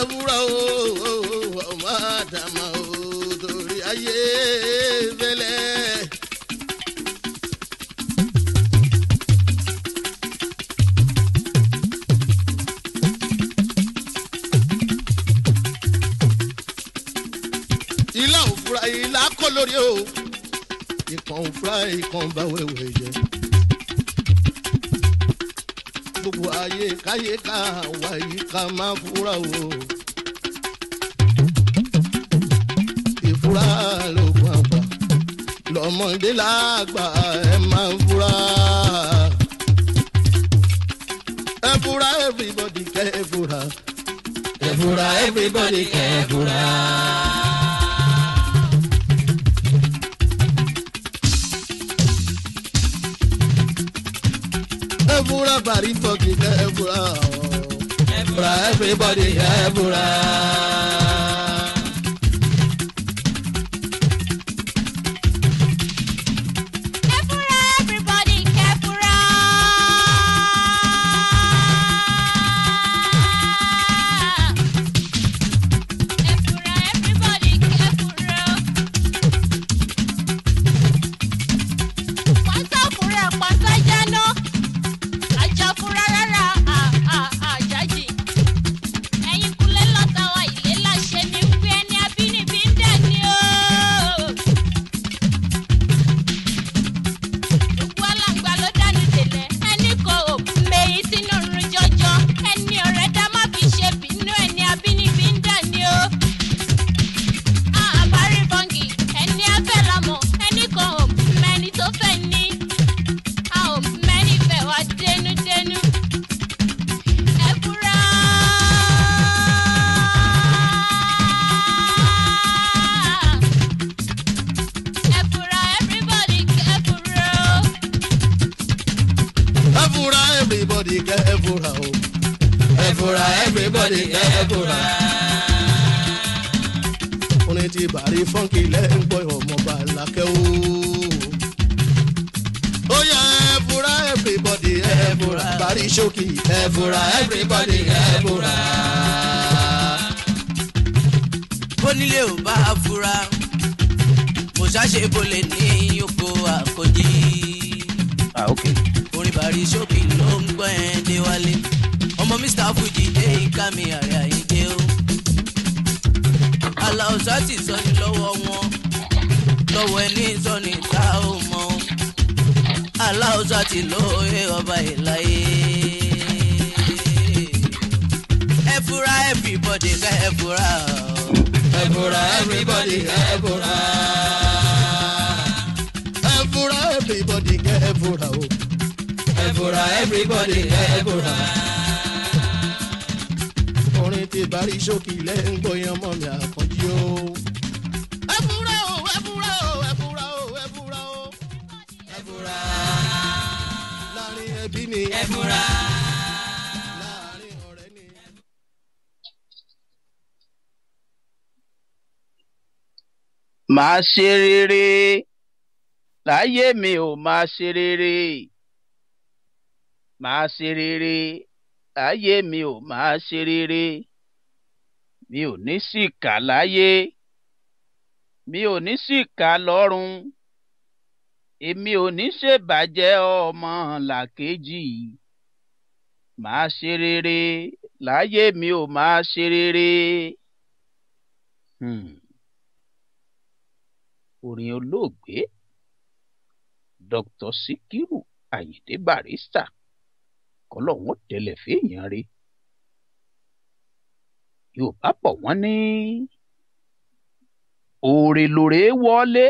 fura o ọmọ àdàmà o torí ayé fẹ́lẹ́. ilá ò fura ilá kọ́ lórí o ìkan ò fura ìkan bá wẹ̀wẹ̀ jẹ. gbogbo ayé káyé ká wáyé ká má fura o. ìfura lóògùn àgbà lọ́mọdé lágbà ẹ má fura. ẹ fura everybody kẹ́ ẹ fura. ẹ fura everybody kẹ́ ẹ fura. Ebura bari foki ebura ebura everybody ebura. Ebura everybody ebura. Ebura everybody ebura. Pasa fura pasa jano. Fura rárá àjájì ẹ̀yin kúlẹ̀ lọ́tà wa ilé láṣẹ ní pé ẹni abínibí ń dẹ̀ ní o. gbogbo aláǹgbá ló dánú délẹ̀ ẹni kò mèyí sínú rún jọjọ ẹni ọ̀rẹ́ dá má fi ṣe bínú ẹni abínibí ń dẹ̀ ní o. àbárí bọ́ǹgì ẹni afẹ́ lámọ̀ ẹni kò mẹ́ni tó fẹ́ ní a ò mẹ́ni fẹ́ wá dénúdénú. Everybody get ebura o. Ebura everybody get ebura. Orin ti bàrí fọ́nkì lẹ́ńgbọ́ ọmọ bàlákẹ́ o. Ó yá ebura everybody ebura. Bàrí ṣókì ebura everybody ebura. Onílé ò bá fura, mo ṣàṣe bolè ní oko àkọ́jí. Okay. Orin bàrí ṣókì ló ń gbọ́ ẹ̀ dé wálé. Ọmọ Mr. Fuji dé ìka mi àrẹ àyíké o. Aláùsá ti sọ ní lọ́wọ́ wọn, lọ́wọ́ ẹni sọ ní ta ò mọ̀. Aláùsá ti lóye ọba ìláyé. Ẹ fura everybody ká ẹ fura o. Ẹ fura everybody ẹ fura. Ẹ fura everybody ẹ fura o. Ebura everybody ebura. Orin ti bari ṣókì lẹ́ńgbọ́ yan mọ́ mi àkànjí o. Ebura o ebura o ebura o ebura o. Ebura. Láàrin ẹbí ni. Ebura. Láàrin ọ̀rẹ́ ni. Màá ṣe rere láyé mi ò máa ṣe rere. Màá ṣe rere láyé mi ò máa ṣe rere. Mi ò ní ṣìkà láyé, mi ò ní ṣìkà lọ́run. Èmi ò ní ṣèbàjẹ́ ọmọ làkejì. Màá ṣe rere láyé mi ò máa ṣe rere. Orin olóògbé Dr. Sikiru Ayinde Barrister kọlọ́hún tẹ̀lẹ̀ fèèyàn rẹ̀. Yorùbá bọ̀ wọ́n ní òòrè lòrè wọlé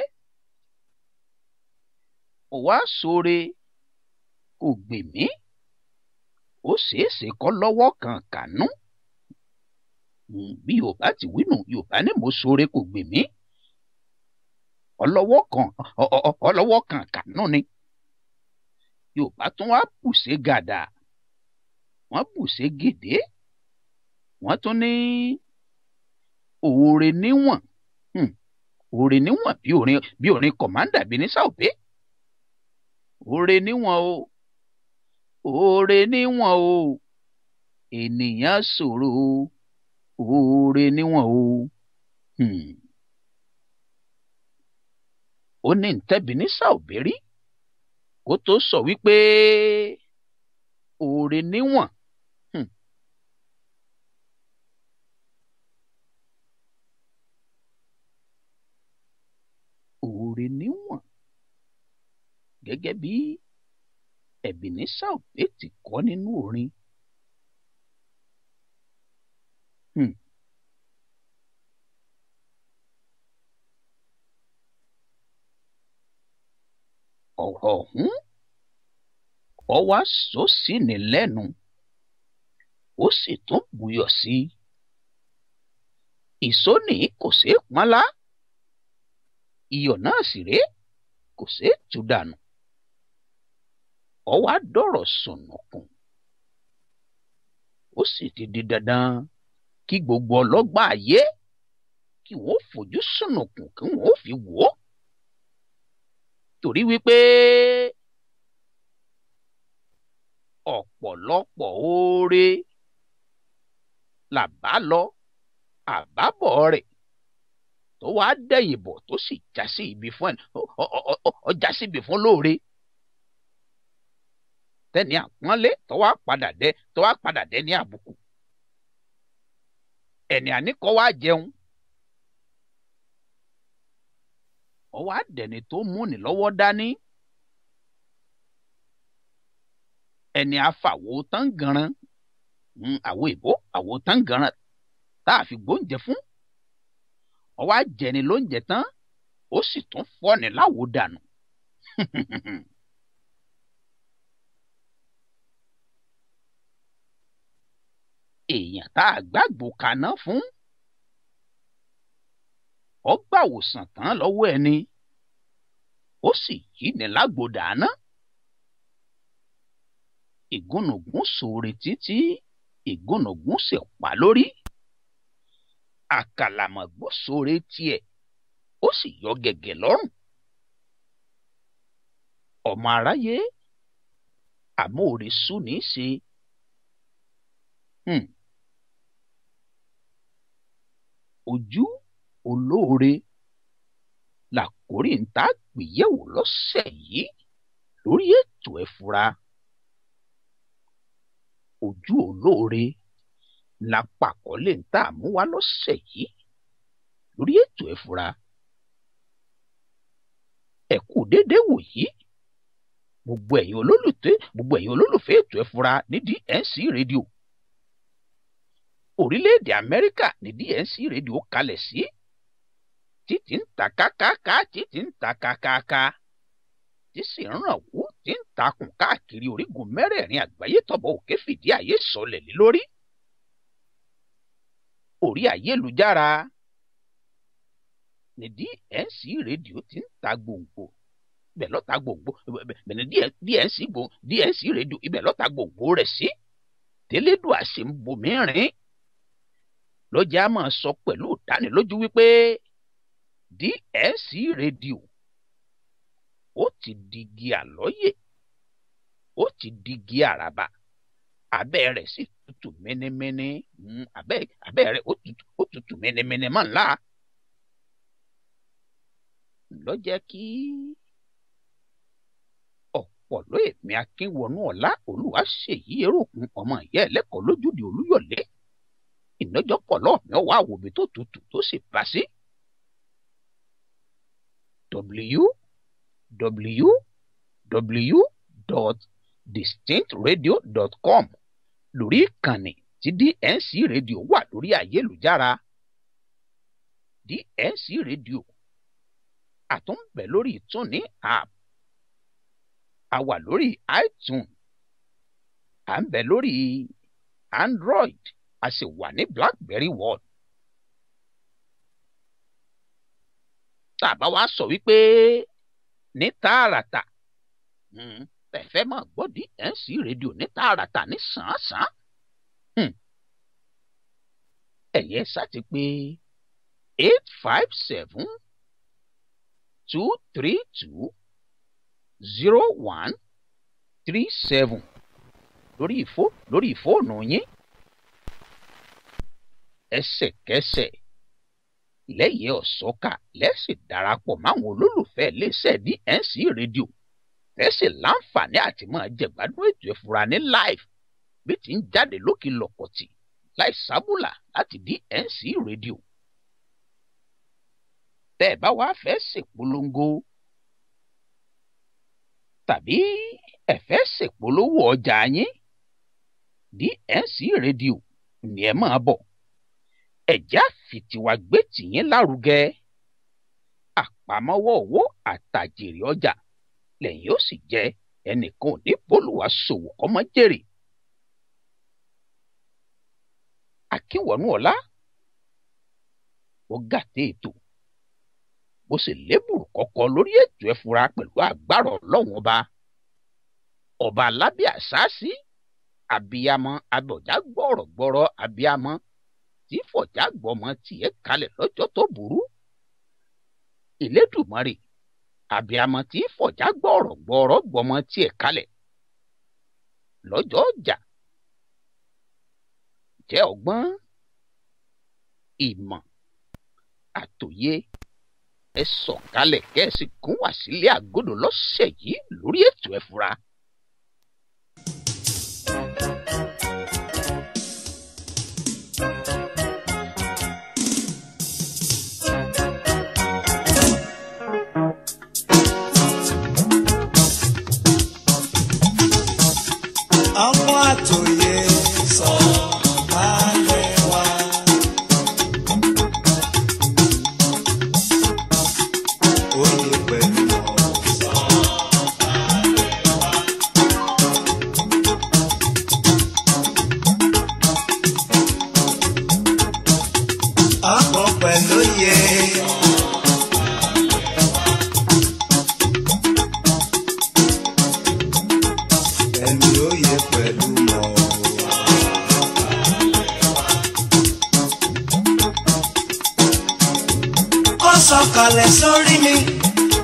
ó wá sóore kò gbèmí ó ṣeéṣe kọ́ lọ́wọ́ kan kànú. Bí Yorùbá ti wí nù, Yorùbá ní mo sóore kò gbèmí ọlọ́wọ́ kan kànú ni. Yorùbá tún wá bùṣe gàdà, wọ́n bùṣe gèdè, wọ́n tún ní òòrè níwọ̀n. Òòrè níwọ̀n bí orin kọ̀mándà Ebenezer Obey. Òòrè níwọ̀n o, òòrè níwọ̀n o, ènìyàn ṣòro oore níwọ̀n o. Ó ní ntẹ́bi ní sàòbérí kó tó sọ wípé oore níwọ̀n. Oore níwọ̀n gẹ́gẹ́ bí Ebenezer Obey ti kọ nínú orin. Ọ̀rọ̀ ọ̀hún ó wá sọ sí ni lẹ́nu, ó sì tún buyọ̀ sí i. Ìsóní kò ṣeé pọ́nlá, iyọ̀ náà sì rèé kò ṣeé tú dànù. Ó wá dọ̀rọ̀ sùnnùkùn, ó sì ti di dandan kí gbogbo ọlọ́gbọ́n ayé kí wọ́n fojú sùnnùkùn kí wọ́n fi wò ó. Torí wípé ọ̀pọ̀lọpọ̀ oore làbá lọ àbábọ̀ rẹ̀ tó wá dẹ̀yìn bọ̀ tó sì já sí ibi fún ọ já sí ibi fún lóore. Tẹ́ni àpọ́nlé tó wá padà dé ní àbùkù. Ẹni àníkọ́ wá jẹun, ó wá dẹni tó múni lọ́wọ́ dání. Ẹni afàwò tán ganan, àwo ìbò àwo tán ganan tá a fi gbóúnjẹ fún. Ó wá jẹni lóúnjẹ tán, ó sì tún fọ́ni láwo dànù. Èèyàn tá a gbàgbó kaná fún, ó gbàwòsàn tán lọ́wọ́ ẹni, ó sì yí ni lágbo dáná. Ìgúnnugún ṣoore títí, ìgúnnugún sì pa lórí. Àkàlàmọ̀gbò ṣoore tiẹ̀, ó sì yọ gẹ̀gẹ̀ lọ́rùn. Ọmọ aráyé àmóore sú ní í ṣe. Ojú olóore làkórí ń tá gbéyẹ̀wò lọ́sẹ̀ yìí lórí ètò ẹ fura. Ojú olóore la pàkọ́lé ń tá mú wá lọ́sẹ̀ yìí lórí ètò ẹ fura. Ẹ kú déédéé wòyí gbogbo ẹ̀yin olólùfẹ́ ètò ẹ fura ní DNC rédíò. Orílẹ̀-èdè Amẹ́ríkà ní DNC rédíò kalẹ̀ sí, títí ń ta kákáká, títí ń ta kákáká, tí sì ń ràn wú, tí ń takùn káàkiri orígun mẹ́rẹ̀ẹ̀rin àgbáyé tọ́bọ̀ òkè fìdí ayé sọlẹ̀ lé lórí. Orí ayélujára ní DNC rédíò ti ń ta gbòǹgbò, ibẹ̀ ló ta gbòǹgbò, ibẹ̀ ní DNC rédíò ibẹ̀ ló ta gbòǹgbò rẹ̀ sí. Tẹ́lẹ̀dùà sì ń bomi rìn. Lọ́jà á máa sọ pẹ̀lú ìdánilójú wípé DNC rédíò ó ti digi àlọ́yè, ó ti digi àràbà, abẹ́ rẹ̀ sì tutù mẹ́nẹ́mẹ́nẹ́, abẹ́ rẹ̀ ó tutù mẹ́nẹ́mẹ́nẹ́ mọ́ ńlá. Lọ́jẹ́ kí ọ̀pọ̀lọ́ èmi Akínwọnú ọ̀la Olúwaṣèyí Erókun ọmọ ìyá ẹlẹ́kọ̀ọ́ lójúde Olúyọ̀lé. Ìnájọ́pọ̀lọ́ mi ọwọ́ àwòbí tó tutù tó sì bá sí. www.distinctradio.com lórí ìkànnì tí DNC rédíò wà lórí ayélujára. DNC rédíò àtúnbẹ̀ lórí ìtúni app, a wà lórí iTunes, à ń bẹ lórí Android, a sì wà ní BlackBerry World. Tàbá wá sọ wípé ní tààràtà tẹ̀fẹ́ máa gbọ́ DNC rédíò ní tààràtà ní sàn-án-sàn. Ẹ̀yẹ sáti pé 857-232-0137 lórí fóònù yín. ẹsẹ̀kẹsẹ̀ lẹ́yìn ọ̀sọ́kà lẹ́sìn darapọ̀ máwọn olólùfẹ́ iléeṣẹ́ DNC rédíò tẹ́sí láǹfààní àti máa jẹ̀gbádùn ètò ìfura ní live bí ti ń jáde lókè lọ́kọ̀tì láì sábùlà láti DNC rédíò. tẹ́ ẹ bá wá fẹ́ ṣèpolongo tàbí ẹ fẹ́ ṣèpolówó ọjà yín DNC rédíò ni ẹ máa bọ̀. ẹ̀já fìtìwà gbé tìyín lárugẹ àpamọ́wọ́ owó àtàjèrè ọjà lẹ́yìn ó sì jẹ́ ẹnìkan ò ní bólúwa ṣòwò kọ́mọ jèrè. Akínwọ̀nú ọ̀la ó gàtẹ́ ètò bó sì lébùrú kọ́kọ́ lórí ètò ẹ̀fura pẹ̀lú agbára ọlọ́run ọba alábẹ́ àṣáṣí abiyamọ abọ̀já gbọ̀rọ̀gbọ̀rọ̀ abiyamọ tí fọ̀já gbọmọ tiẹ̀ kalẹ̀ lọ́jọ́ tó burú. Elédùmarè abiyamọ tí fọ̀já gbọ̀rọ̀gbọ̀rọ̀ gbọmọ tiẹ̀ kalẹ̀ lọ́jọ́ ọjà. Jẹ́ ọgbọ́n ìmọ̀ àtòyé ẹ sọ̀kalẹ̀ kẹ́sì kún wá sílé àgọ́dọ̀ lọ́sẹ̀ yìí lórí ètò ẹ̀fura. Ọmọ àtòyé sọ balẹ̀ wá. Oyè pẹ̀lú ọ̀sọ̀ balẹ̀ wá. Ọkọ̀ pẹ̀lú yẹ. Ẹni oyè pẹ̀lú mọ̀. Kó sọ̀kalẹ̀ sórí mi,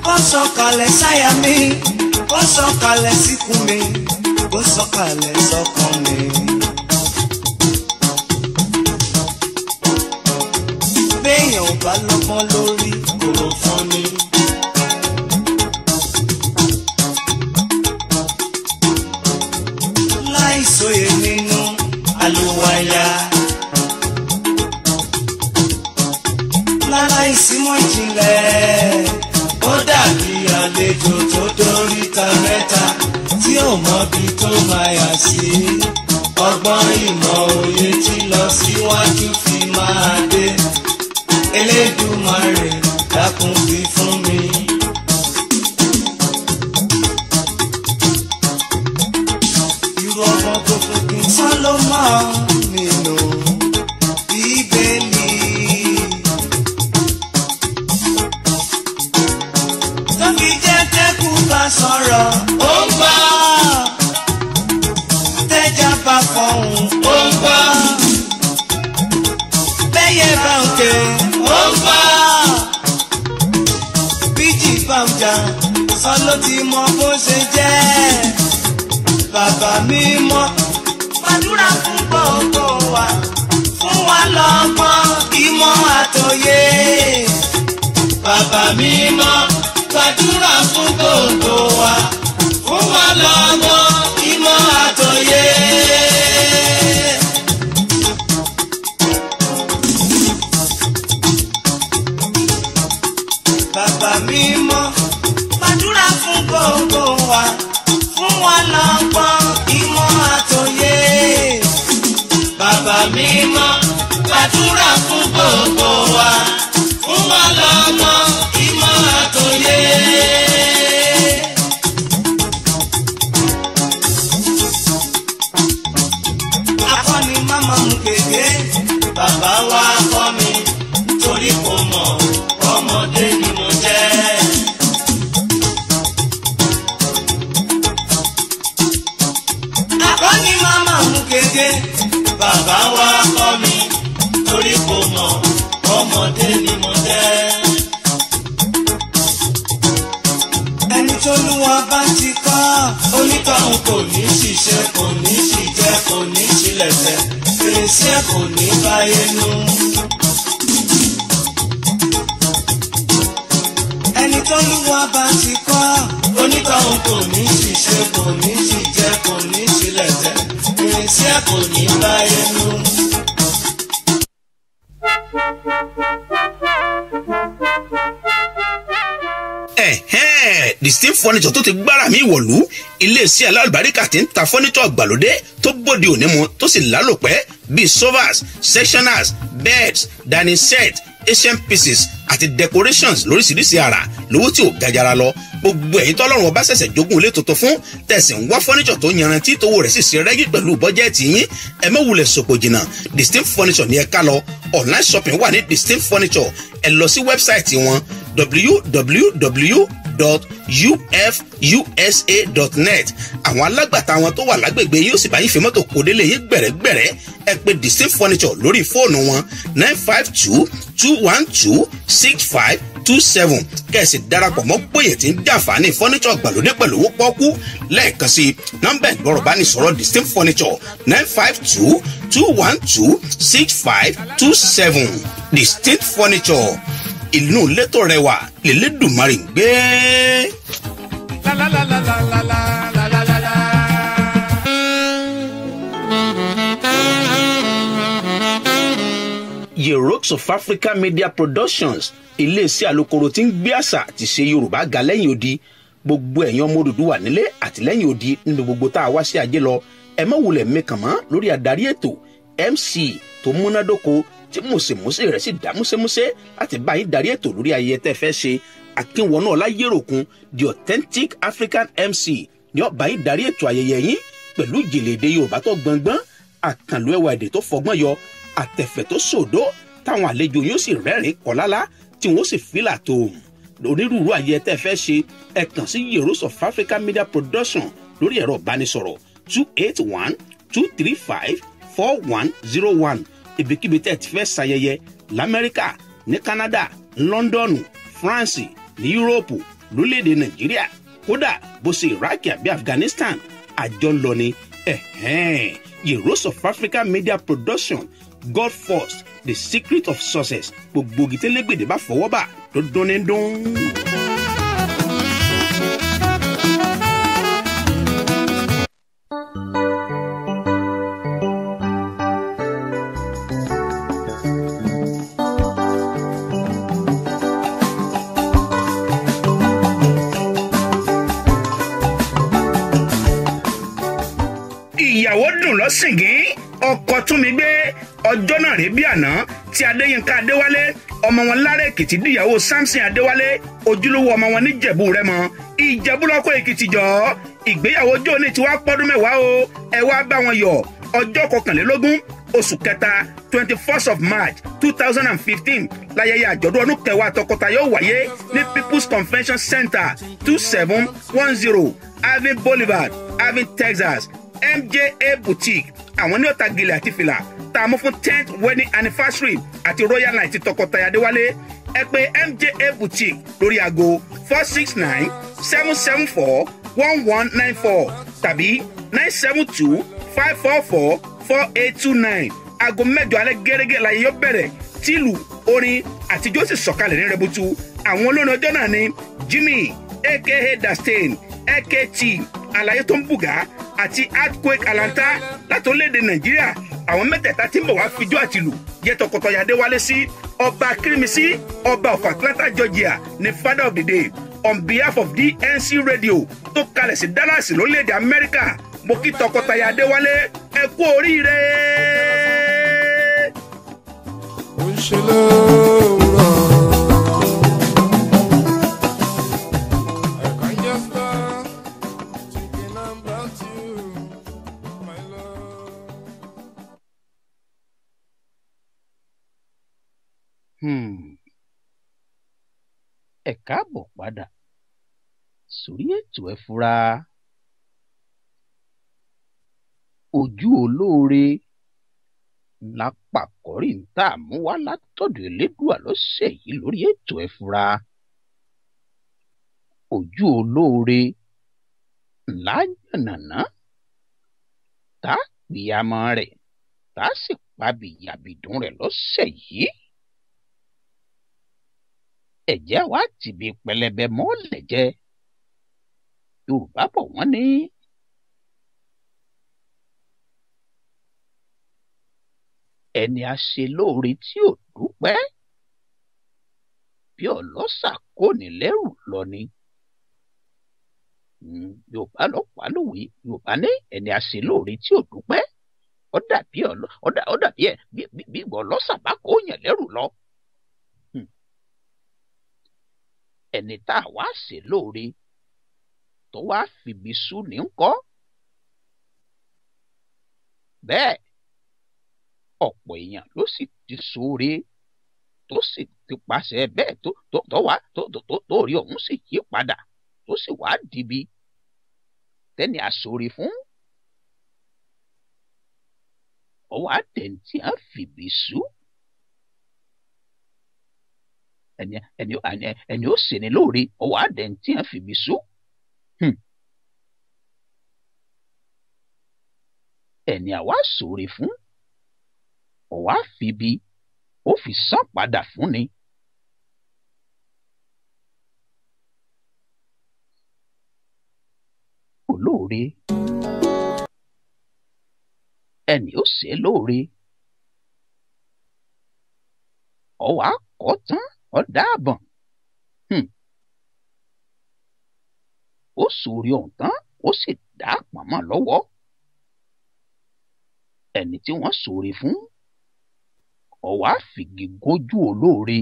kó sọ̀kalẹ̀ sáyà mi, kó sọ̀kalẹ̀ síkùn mi, kó sọ̀kalẹ̀ sọ́kàn mi. Béèyàn ò bá lọ́gbọ́n lórí kò fún ni. Láìsóye nínú àlùwàyà. Láláìsímọ̀ ìjìnlẹ̀. Ó dàbí àlejò tó dóríta mẹ́ta tí ò mọbi tó máa yà sí. Ọgbọ́n ìmọ̀ òye tí lọ síwájú fi máa dé. Elédùmarè dákun fi fún mi. Irú ọmọ tó fòpin sán ló mọ̀ nínú Bíbélì. Tó fi jẹ́ tẹ́kù bá sọ̀rọ̀ ó ń gbọ́. Tẹ́jà bá fọ̀hún ó ń gbọ́. Bẹ́yẹ bá ń ké ó ń gbọ́. Bíjì bá ń jà sọ ló ti mọ bó ṣe jẹ́. Bàbá mímọ́ gbàdúrà fún gbogbo wa, fún wa lọ́gbọ́n ìmọ̀ àtòyé. Bàbá mímọ́ gbàdúrà fún gbogbo wa, fún wa lọ́gbọ́n ìmọ̀ àtòyé. Bàbá mímọ́ gbàdúrà fún gbogbo wa, fún wa lọ́gbọ́n ìmọ̀ àtòyé. Bàbá mímọ́ gbàdúrà fún gbogbo wa, fún wa lọ́gbọ́n ìmọ̀ àtòyé. Akọni máma mú gègé, bàbá wa kọ́ mi, torí kò mọ̀ ọmọdé ni mo jẹ́. Akọni máma mú gègé, bàbá wa kọ́ mi, torí kò mọ̀ ọmọdé ni mo jẹ́. Ẹni tó lúwa bá ti kọ́, onítọ̀hún kò ní ṣiṣẹ́, kò ní ṣìjẹ́, kò ní ṣílẹ̀tẹ̀. fèrèsé ẹ̀ kò ní báyé nú. ẹni tó lúwa bá ti kọ́ onítọ̀hún kò ní ṣiṣẹ́ kò ní ṣìjẹ́ kò ní ṣílẹ̀ tẹ̀ fèrèsé ẹ̀ kò ní báyé nú. Distinct furniture tó ti gbára mi wọ̀lú iléeṣẹ́ alálùbáríkà tí ń ta furniture gbàlódé tó bóde òní mu tó sì lálòpẹ́ bíi sofas sectionals beds dining set asian pieces àti decorations lóríṣiríṣi àrà lówó tí ò gajara lọ gbogbo ẹ̀yin tọ́lọ́run ọba ṣẹ̀ṣẹ̀ jogún ilé tuntun fún tẹ̀sí ń wá furniture tó yanrantí tówó rẹ̀ sì ṣe rẹ́gí pẹ̀lú bọ́jẹ́ẹ̀tì yín ẹ má wulẹ̀ sòpò jìnnà Distinct furniture ní ẹ ká lọ online shopping wà ní Distinct furniture ẹ lọ sí wẹ́bsáìtì wọn www.ufusa.net àwọn alágbàtà wọn tó wà lágbègbè yóò sì bá yín fi mọ́tò kó délé yín gbẹ̀rẹ́gbẹ̀rẹ́ ẹ pè Distinct furniture lórí fóònù wọn 952-212-6527 kẹ̀sì darapọ̀ mọ́ gbòye tí ń jàǹfààní furniture gbàlódé pẹ̀lú owó pọ́kú lẹ́ẹ̀kan sí nọ́mbà ìgbọ́rọ̀ bá ní sọ̀rọ̀ Distinct furniture 952-212-6527 Distinct furniture ìlú létò rẹwà lélẹ́dùmarè ń gbé. Yerox of Africa Media Productions iléeṣẹ́ alukoro tí ń gbé àṣà àti ṣe Yorùbá ga lẹ́yìn odi gbogbo ẹ̀yin ọmọ Odùduwà nílé àti lẹ́yìn odi nínú gbogbo tá a wá sí ajé lọ ẹ má wulẹ̀ mẹ́kàn mọ́ lórí adarí ètò MC tó múnádóko tí mùsèmùsè rẹ̀ sì dá músẹ́músẹ́ láti bá yín darí ètò lórí ayẹyẹ tẹ́ fẹ́ ṣe Akínwọ̀nà Ọláyéròkun the authentic African MC ni ó bá yín darí ètò ayẹyẹ yín pẹ̀lú ìjìnlẹ̀ èdè Yorùbá tó gbọngbọ́n àkànlò ẹwà èdè tó fọgbọ́n yọ àtẹ̀fẹ̀ tó sòdó táwọn àlejò yóò sì rẹ́rìn kọ́lálá tí wọ́n sì fìlà tó onírúurú ayẹyẹ tẹ́ fẹ́ ṣe ẹ kàn sí Yerox of Africa Media Production lórí ẹ̀rọ ìbánisọ̀rọ̀ 281-235-4101 ibikíbi tẹ́ ti fẹ́ ṣayẹyẹ l'Amẹ́ríkà ní Canada London France ní Europe lórílẹ̀‐èdè Nàìjíríà kódà bó ṣe Iraq àbí Afghanistan àjọ lọ ni Yerox of Africa Media Production God first the secret of success gbogbo gitẹ́lẹ́gbẹ̀dẹ̀ bá fọwọ́ bà tó dún ní dún. ìyàwó dùn lọ́sìngín ọkọ tún mi gbé ọjọ́ náà rí bí àná tí Adéyínká Adéwálé ọmọ wọn lára Èkìtì díyàwó Samson Adéwálé ojúlówó ọmọ wọn níjẹ̀bú Rẹ́mọ Ìjẹ̀bú lọ́kọ̀ Èkìtì jọ ìgbéyàwó jóni tí wàá pọ́dún mẹ́wàá o ẹ wá bá wọn yọ̀ ọjọ́ 21 oṣù kẹta 21st of March 2015 láyẹyẹ àjọ̀dún ọdún kẹwàá tọkọtaya yóò wáyé ní People's Convention Center 2710 Irving Boulevard Irving Texas MJA Boutique àwọn ní ọ̀tá gèlè àti fìlà tá a mú fún 10th wedding anniversary àti royal night tọkọtaya Adéwálé ẹ pè MJA Boutique lórí aago 469-774-1194 tàbí 972-544-4829 aago 8 alẹ́ gẹ́gẹ́ láyé yóò bẹ̀rẹ̀ tìlù orin àtijọ́ sì sọ̀kalẹ̀ ní rẹbutu àwọn olórin ọjọ́ náà ni Jimmy aka Dastain AKT àlàyé tó ń bùgá àti earthquake alanta láti orílẹ̀-èdè Nàìjíríà àwọn mẹ́tẹ̀ẹ̀ta tí ń bọ̀ wá fijó àtìlù yẹ tọkọtaya Adéwálé sí ọba Kírímísí ọba of Atlanta Georgia ní father of the day on behalf of DNC radio tó kalẹ̀ sí Dallas lórílẹ̀-èdè Amẹ́ríkà mo kí tọkọtaya Adéwálé ẹ kú oríire. ó ń ṣe lóòrọ̀. ẹ káàbọ̀ padà sórí ètò ẹ fura ojú olóore lápàkọ́rí ń tà mú wá látọ̀dọ̀ Elédùà lọ́sẹ̀ yìí lórí ètò ẹ fura ojú olóore lájànàná tá a pìyàmọ́ rẹ̀ tá a sì pabìyàbìdún rẹ̀ lọ́sẹ̀ yìí. ẹ̀jẹ̀ wa tìbí pẹlẹbẹ mọ́lẹ̀ jẹ. Yorùbá bọ̀ wọ́n ní ẹni a ṣe lóore tí ò dúpẹ́ bí ọlọ́ṣà kò ní lẹ́rù lọ ni. Yorùbá lọ́pàá lòwe. Yorùbá ní ẹni a ṣe lóore tí ò dúpẹ́ ó dàbí ẹ bí ọlọ́ṣà bá kó yàn lẹ́rù lọ. ẹni tá a wá ṣe lóore tó wá fìbí sú ní ńkọ́. bẹ́ẹ̀ ọ̀pọ̀ èèyàn ló sì ti ṣoore tó sì ti pàṣẹ bẹ́ẹ̀ tó rí ọ̀hún sì yí padà tó sì wá dìbì tẹ́ni àṣoore fún. ọwọ́ àtẹ̀ntì á fìbí sú. ẹni ó ṣe ni lóore ọwọ́ àtẹ̀ntì á fìbí sú. ẹni àwa ṣoore fún ọwọ́ àfìbí ó fi san padà fún ni. olóore ẹni ó ṣe lóore ọwọ́ àkọ́ tán ọ̀dàbọ̀n ó ṣoore ọ̀hún tán ó sì dá pọ̀nmọ́ lọ́wọ́. ẹni tí wọ́n ṣoore fún ọwọ́ àfìgì gójú olóore.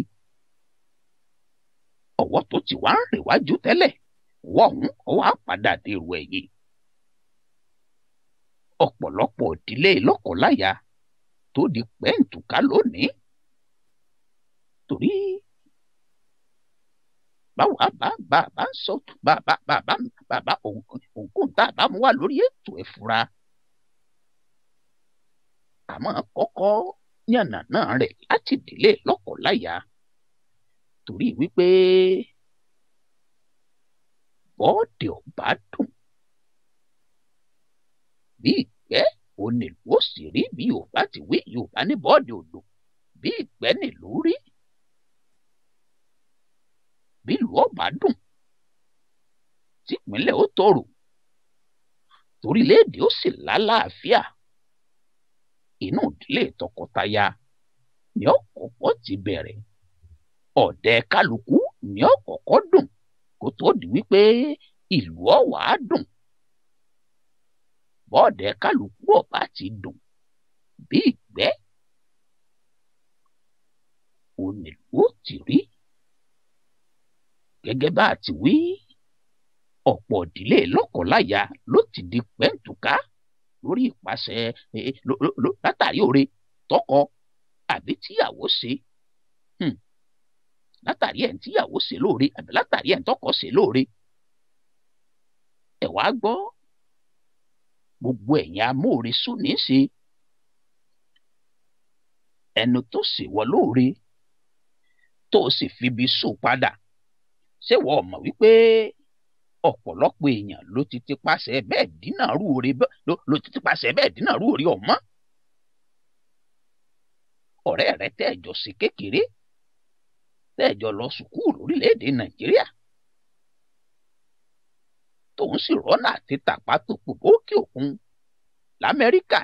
ọwọ́ tó ti wá ń rèwájú tẹ́lẹ̀ ọwọ́ àpàdà dèrò ẹ̀yìn. ọ̀pọ̀lọpọ̀ ìdílé lọ́kọláya tó di pẹ́ǹtùká lónìí torí báwa bá ń sọ bàbá òǹkùn tá a bá mú wá lórí ètò ẹ̀ fura. àmọ́ kọ́kọ́ yànnàná rẹ̀ láti ìdílé lọ́kọláya torí wípé bọ́ọ̀dì ọ̀bá dùn bí ìgbẹ́ onílù ó sì rí bí Yorùbá ti wí. Yorùbá ní bọ́ọ̀dì odò bí ìgbẹ́ nílùú rí. bí ìlú ọ̀bá dùn tìpínlẹ̀ ó tòrò torílẹ̀-èdè ó sì lálàáfíà. inú ìdílé tọkọtaya ni ọ̀kọ̀ọ̀kọ̀ ti bẹ̀rẹ̀. ọ̀dẹ̀ kálukú ni ọ̀kọ̀ọ̀kọ̀ dùn kó tó di wípé ìlú ọ̀wá dùn. bọ́ọ̀dẹ̀ kálukú ọ̀bá ti dùn bí ìgbẹ́ onílù ó ti rí. gẹ́gẹ́ bá a ti wí ọ̀pọ̀ ìdílé lọ́kọláya ló ti di pẹ́ǹtùká lórí ìpàṣẹ látàrí oore tọkọ àbí tíyàwó ṣe. látàrí ẹ̀ ń tíyàwó ṣe lóore àbí látàrí ẹ̀ ń tọkọ ṣe lóore. ẹ wá gbọ́ gbogbo ẹ̀yin amóore sún ní í ṣe. ẹnu tó ṣèwọ lóore tó sì fibi sùn padà ṣé wọ́n mọ̀ wípé ọ̀pọ̀lọpọ̀ èèyàn ló ti ti pàṣẹ bẹ́ẹ̀ dínàrú oore ọ̀mọ́. ọ̀rẹ́ rẹ tẹ́ẹ̀jọ sí kékeré tẹ́ẹ̀jọ lọ sùkúù lórílẹ̀‐èdè Nàìjíríà tóun sì rọ́nà àti tàpá tó pò bókè òkun l'Amẹ́ríkà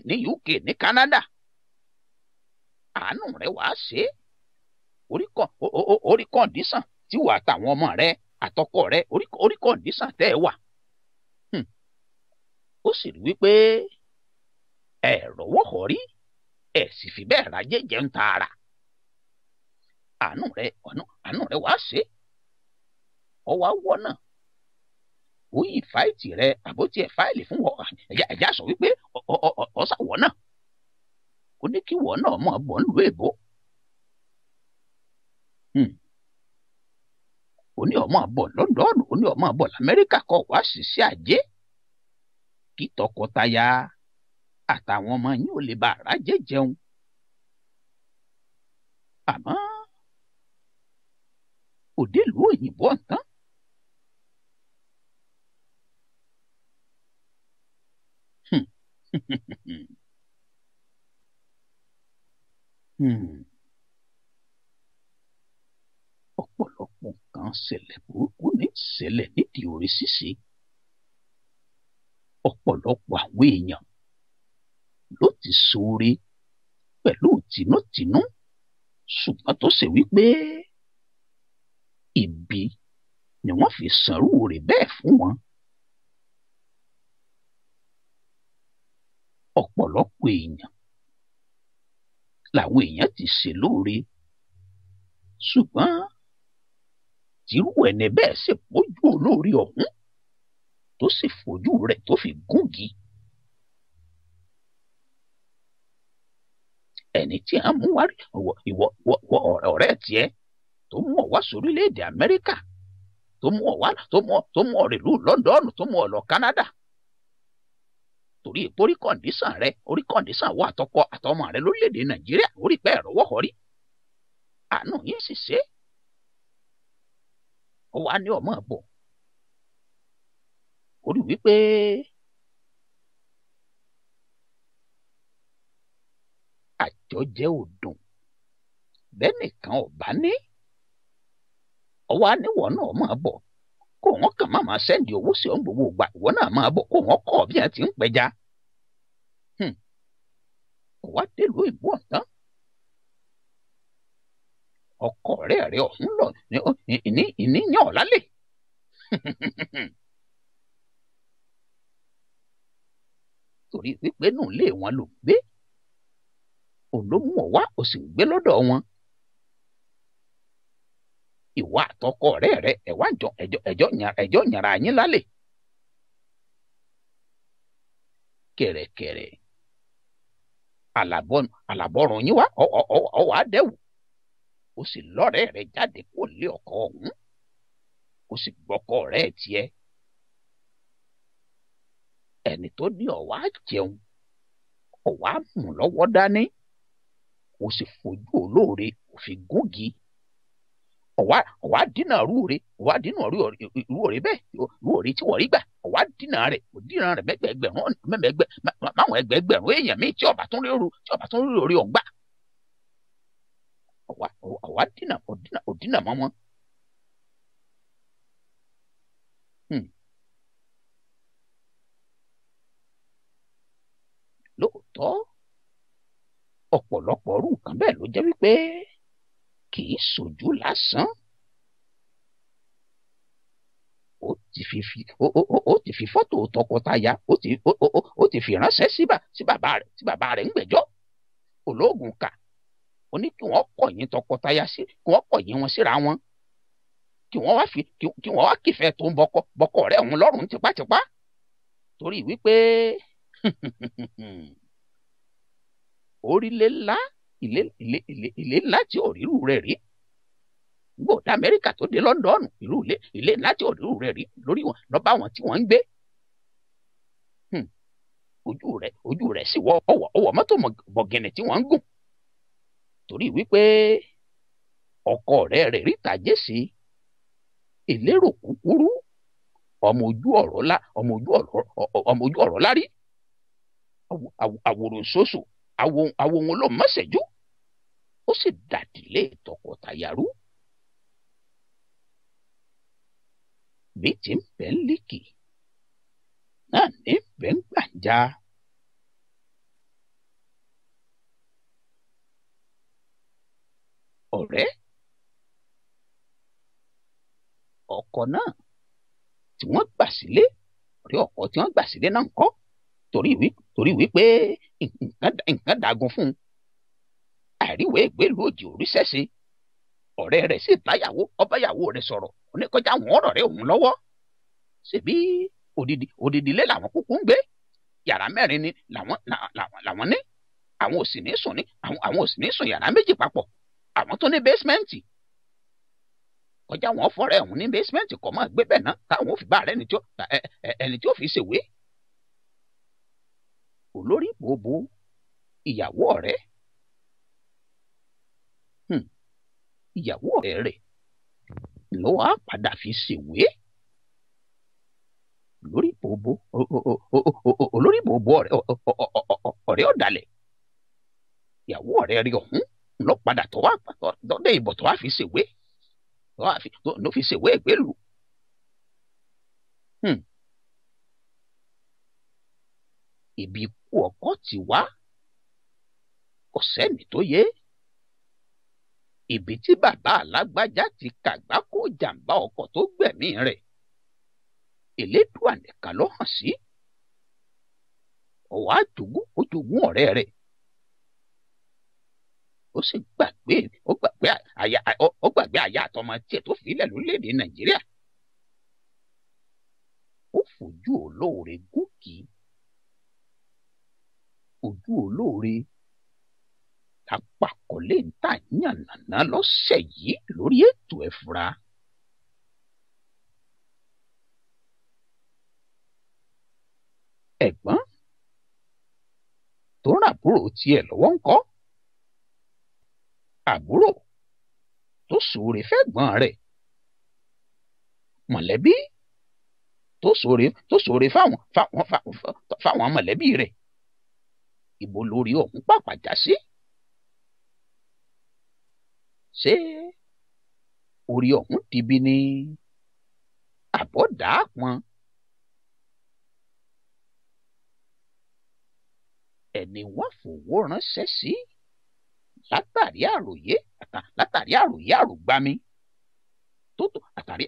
ní UK ní Canada. àánú rẹ wàá ṣe orí kọ́ndíṣàn tí wà àtàwọn ọmọ rẹ àtọkọ rẹ orí kọ́ndíṣàn tẹ́ ẹ wà. ó sì rí wípé ẹ rọ́wọ́ họ rí ẹ sì fi bẹ́ẹ̀ rájé jẹun tààrà. àánú rẹ wàá ṣe ọwọ́ àwọ̀ náà ó yí fáìtì rẹ àbótí ẹ fáìlì fún wọn ẹjá sọ wípé ọsàwọ náà ó ní kí wọn náà mọ bọ nílùú èbó. ó ní ọmọ bọ lọ́dọọdún ó ní ọmọ bọ lamẹ́ríkà kọ wá ṣiṣẹ́ ajé kí tọkọtaya àtàwọn ọmọ yín ò lè bá rájé jẹun. àmọ́ òde ìlú òyìnbó ọ̀tán ọ̀pọ̀lọpọ̀ nǹkan ṣẹlẹ̀ burúkú ní ṣẹlẹ̀ nídìí orí ṣíṣe. ọ̀pọ̀lọpọ̀ àwọn èèyàn ló ti ṣoore pẹ̀lú tinútinú ṣùgbọ́n tó ṣe wípé ibi ni wọ́n fi sanrú rẹ̀ bẹ́ẹ̀ fún wọn. ọ̀pọ̀lọpọ̀ èèyàn làwọn èèyàn ti ṣe lóore ṣùgbọ́n tírú ẹni bẹ́ẹ̀ sì pójú olóore ọ̀hún tó sì fojú rẹ̀ tó fi gúngi. ẹni tí a mú wá ìwọ ọ̀rẹ́ tiẹ̀ tó mú ọ wá sórílẹ̀-èdè Amẹ́ríkà tó mú ọ rìlú London tó mú ọ lọ Canada torí ipò orí kọ̀ǹdíṣàn wà àtọkọ àtọmọ rẹ lórílẹ̀-èdè Nàìjíríà orí pẹ́ ẹ̀rọ wọ́họ̀ rí àánú yín sì ṣe ó wá ní ọmọ bọ̀ orí wípé àjọjẹ òdùn bẹ́ẹ̀ nìkan ọ̀bá ní ọwọ́ aníwọ̀ náà máa bọ̀ kó wọ́n kàn máa sẹ́ndì owó sí ọ̀hún gbogbo ìgbà ìwọ náà máa bọ̀ kó wọ́n kọ́ bí wọ́n ti ń pẹja. ọwọ́ délùú ìbú ọ̀tán ọkọ ọ̀rẹ́ rẹ̀ ọ̀hún lọ ìníyàn ọ̀lálẹ̀. torí wípé nù lé wọn ló gbé òun ló mú ọ wá ó sì ń gbé lọ́dọ̀ wọn. ìwà àtọkọ ọ̀rẹ́ rẹ̀ ẹjọ́ yàrá yín lálẹ́. kẹ̀rẹ̀kẹ̀rẹ̀ àlàbọ̀rùn yín wá ọwọ́ àdẹ́wò ó sì lọ́rẹ̀ẹ́ rẹ̀ jáde kó lé ọkọ ọ̀hún ó sì gbọ́kọ ọ̀rẹ́ tiẹ̀. ẹni tó ní ọ̀wá jẹun ọ̀wá mú lọ́wọ́ dání ó sì fojú olóore òfin gúngi ọ̀wá dínà rúure bẹ́ẹ̀ rúure tí wọ́n rí gbà ọ̀wá dínà rẹ̀ máwọn ẹgbẹ̀gbẹ̀rún èèyàn míì tí ọba tún rí orí ọgbà ọ̀wá dínà mọ́ wọn. lóòótọ́ ọ̀pọ̀lọpọ̀ ọrú nǹkan bẹ́ẹ̀ ló jẹ́ wípé kì í ṣojú lásán. ó ti fi fọ́tò tọkọtaya ó ti fi ránṣẹ́ sí bàbá rẹ̀ ń gbẹ́jọ́ olóògùn kà ó ní kí wọ́n kọ̀yìn tọkọtaya kí wọ́n kọ̀yìn wọn síra wọn kí wọ́n wá kìfẹ́ tó ń bọkọ rẹ̀ ọ̀hún lọ́rùn tipátipá torí wípé orílẹ̀ ńlá ilé ńlá tí ò rírù rẹ̀ rí gbòdà Amẹ́ríkà tó dé London ilé ńlá tí ò rírù rẹ̀ rí lórí wọn lọ́ba wọn tí wọ́n ń gbé ojú rẹ̀ sì ọwọ́ mọ́tò bọ̀gẹ̀nẹ̀ tí wọ́n ń gùn torí wípé ọkọ rẹ̀ ríta jésì ìlérò kúkúrú ọmọ ojú ọ̀rọ̀ lárí àwòrán ṣoṣo àwọn ohun ló mọ́sẹ̀jú ó sì dàdílé tọkọtaya rú bí tí ń bẹ́ ń líkì náà ní bẹ́ ń gbàǹjà. ọ̀rẹ́ ọkọ náà tí wọ́n gbà sílé ọ̀rẹ́ ọkọ tí wọ́n gbà sílé náà ń kọ́ torí wípé nǹkan dagun fún un àríwé ìgbélú òdì oríṣẹ́ṣe ọ̀rẹ́ rẹ̀ sì ọbáyàwó rẹ̀ sọ̀rọ̀ oníkọjá àwọn ọ̀rọ̀ rẹ̀ òun lọ́wọ́ ṣebí odidi ilé làwọn kúkú ń gbé yàrá mẹ́rin ni làwọn ní àwọn ò sì ní sùn yàrá méjì papọ̀ àwọn tó ní bẹ́símẹ́ǹtì kọjá wọn fọ́rẹ́ ọ̀hún ní bẹ́símẹ́ǹtì kọ́ máa gbé bẹ́ẹ̀ náà táwọn ò fi bá ẹni tí ó fi ṣèwé olórí bòbò ìyàwó ọ̀rẹ́ rẹ̀ ló wá padà fi ṣèwé olórí bòbò ọ̀rẹ́ ọ̀dàlẹ̀ ìyàwó ọ̀rẹ́ rẹ̀ ọ̀hún lọ padà tó wá dé ìbò tó wá fi ṣèwé ló fi ṣèwé ìgbélú. Ibi ikú ọkọ ti wá kò sẹ́ni tó yé. Ibi tí bàbá alágbájá ti kàgbákò jàǹbá ọkọ̀ tó gbẹ̀mí rẹ̀ Elédùà nìkan ló hàn sí. Ọwọ́ àjogún ọ̀rẹ́ rẹ̀. Ó sì gbàgbé aya àtọmọ tiẹ̀ tó filẹ̀ lórílẹ̀‐èdè Nàìjíríà. Ó fojú olóore gúnkì. Ojú olóore apàkọ́lé ń tà yànnàná lọ́sẹ̀ yìí lórí ètò ẹ fura. Ẹ̀gbọ́n tó ràn àbúrò tiẹ̀ lọ́wọ́ ńkọ́. Àbúrò tó ṣoore fẹ́gbọ́n rẹ̀. Mọ̀lẹ́bí tó ṣoore fáwọn mọ̀lẹ́bí rẹ̀. Ibo lórí ọ̀hún pàpà já sí. Ṣé orí ọ̀hún dibi ni àbọ̀dá pọn? Ẹni wọ́n fowó ránṣẹ́ sí látàrí àròyé àrògbami tó tò àtàrí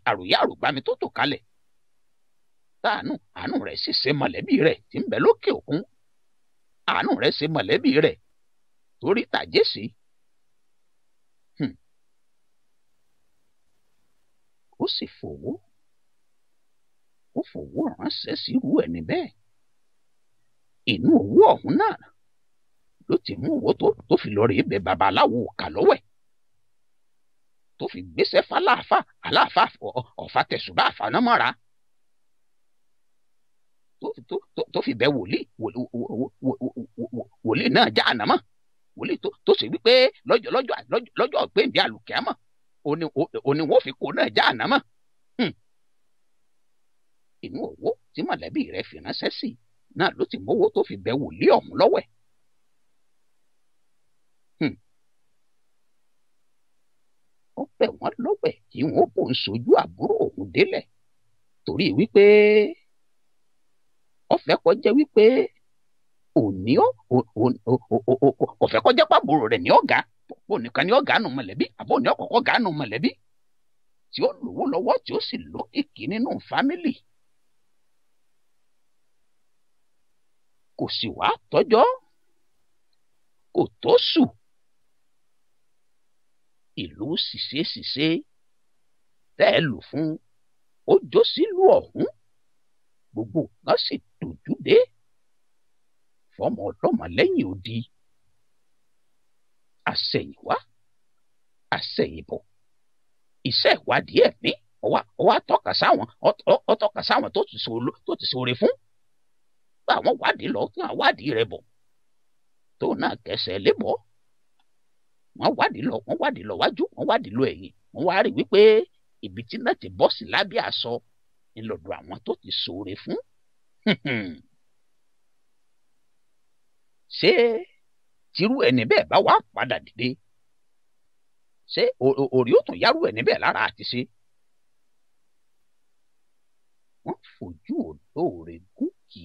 àròyé àrògbami tó tò kalẹ̀. Àánú rẹ̀ sì ṣe mọ̀lẹ́bí rẹ̀ tí ń bẹ lókè òkun. Àánú rẹ̀ ṣe mọ̀lẹ́bí rẹ̀ torí tàjé sí. Ó sì fowó ránṣẹ́ sí irú ẹni bẹ́ẹ̀. Inú owó ọ̀hún náà ló ti mú owó tó fi lọ rèé bẹ babaláwo kà lọ́wẹ̀. Tó fi gbéṣẹ́ aláàfáà ọ̀fà tẹ̀sùbá àfànàmọ́ra. Tó fi bẹ wòlíì náà já ànámọ́. Wòlíì tó sì wípé lọ́jọ́ gbéǹde àlùkìámọ̀ òní wọ́n fi kó náà já ànámọ́. Inú owó tí mọ̀lẹ́bí rẹ̀ fi ránṣẹ́ sí náà ló ti mówó tó fi bẹ wòlíì ọ̀hún lọ́wẹ̀. Ó bẹ̀ wọ́n lọ́wẹ̀ kí wọ́n kò ń sojú àbúrò òun délẹ̀ torí wípé ó fẹ́ kó jẹ́ wípé ó fẹ́ kó jẹ́ pàbúrò rẹ̀ ní ọ̀gá nìkan ní ọ̀gá nù mọ̀lẹ́bí àbó ní ọ̀kọ̀ọ̀kọ̀ ọ̀gá nù mọ̀lẹ́bí tí ó lówó lọ́wọ́ tí ó sì lókìkí nínú fámìlì. Kò sì wá tọ́jọ́ kò tó sùn. Ìlú ṣìṣe tẹ́ ẹ lù fún ó jó sílùú ọ̀hún. Gbogbo nǹkan sì dojú dé fọmọ ọlọ́mọ lẹ́yìn odi. Àṣẹ̀yìnwá àṣẹ̀yìnbọ̀ iṣẹ́ ìwádìí ẹ̀mí ọwá tọ́ka sáwọn tó ti ṣoore fún. Bá àwọn wádìí lọ kí àwọn wádìí rẹ̀ bọ̀ tó náà kẹsẹ̀ lébọ̀. Wọ́n wádìí lọ wájú wọ́n wádìí lọ ẹ̀yìn wọ́n wá rí wípé ibi tí náà ti bọ́ sí lábẹ́ aṣọ ńlọ́dọ̀ àwọn tó ti ṣoore fún. Ṣé tírú ẹni bẹ́ẹ̀ bá wá padà dìde? Ṣé orí ó tún yárú ẹni bẹ́ẹ̀ lára àti ṣe? Wọ́n fojú olóore gúnkì.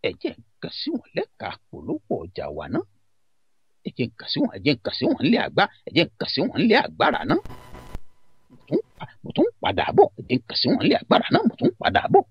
Ẹ jẹ́ nǹkan sí wọn lẹ́ka polówó ọjà wa náà. Ẹ jẹ́ nǹkan sí wọn lé agbára náà. Mo tún padà bọ̀. Ẹ jẹ́ nǹkan sí wọn lé agbára náà. Mo tún padà bọ̀.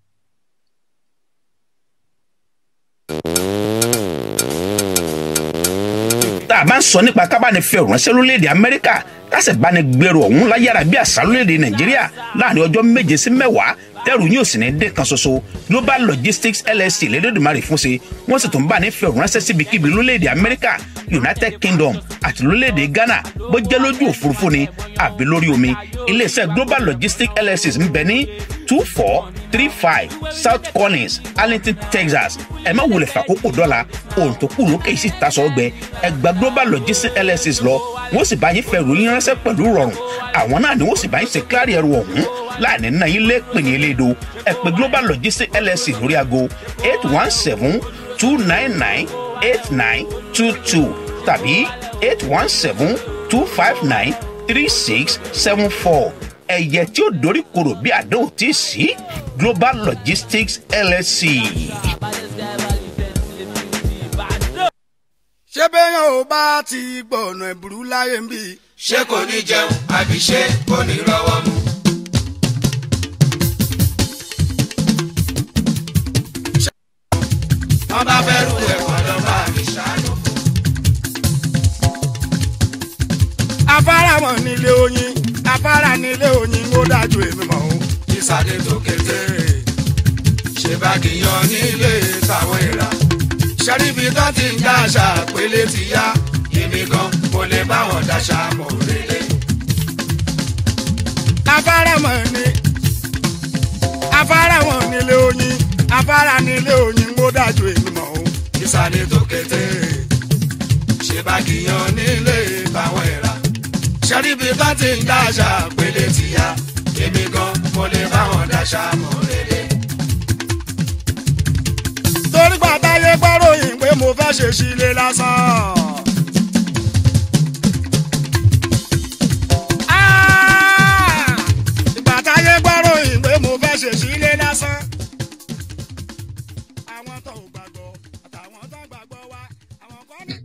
Tá a bá ń sọ nípa kábánifẹ́ òránṣẹ́ lórílẹ̀‐èdè Amẹ́ríkà kásẹ̀bánigbèrò ọ̀hún láyára bí àṣà lórílẹ̀‐èdè Nàìjíríà láàrin ọjọ́ 7 sí 10 tẹ́rù yóò sì ní dé kan ṣoṣo. Global Logistics LLC lẹ́dọ̀dùmarè fún ṣe wọ́n sì tún bá ní fẹ́ òránṣẹ́ síbikíbi lórílẹ̀‐èdè Amẹ́ríkà, United Kingdom àti lórílẹ̀‐èdè Ghana bó jẹ́ lójú òfurufú ni àbí lórí omi. Iléeṣẹ́ Global Logistics LLC ń bẹ ní 2435 South Collins, Arlington, Texas. Ẹ má wulẹ̀ fàkókò dọ́là ohun tó kù lókè sì tasọ̀ ọgbẹ. Ẹ gba Global Logistics LLC lọ wọ́n sì bá yín fẹ́ ròyìn ránṣẹ́ pẹ̀lú rọrùn. Àwọn náà ni wọ́n sì bá yín ṣe kíláàrí ẹrù ọ̀hún láàrin náà yín lé pèyìn elédo. Ẹ pè Global Logistics LLC lórí aago 817 2998922 tàbí 817-259-3674. ẹ̀yẹ tí ó dorí korò bí àdéhùn tí sí Global Logistics LLC. ṣé bẹ́yàn ò bá ti gbọ̀nà ìbúrú láyé ń bí. ṣé kò ní jẹun àbí ṣé kò ní rọ́wọ́ mú. wọ́n bá fẹ́ rú ẹ̀kọ́ lọ bá mi ṣàánú. afárá mọ̀ nílé oyin afárá nílé oyin ó dájú èmi mọ̀ o. ìsàdé tó kété ṣe bá kìyàn nílé táwọn ìrà. ṣẹ́ríbi tó ti ń dáṣà pélé ti yá èmi gan kò lè bá wọn dáṣà mọ̀ rélé. afárá mọ̀ ní afárá mọ̀ nílé oyin afárá nílé oyin ó dájú èmi mọ̀ o. ìsàlẹ̀ tó kété ṣe bá kìyàn nílé táwọn ìrà. ṣẹ́ríbi tó ti ń dáṣà pélé ti yá èmi gan kò lè bá wọn dáṣà mọ̀ rélé. torí gbàtàyé gbọ́ròyìn pé mo fẹ́ ṣe sílé lásán. ìgbàtàyé gbọ́ròyìn pé mo fẹ́ ṣe sílé lásán. àwọn tó gbàgbọ́ àtàwọn tó gbàgbọ́ wá àwọn kan ní.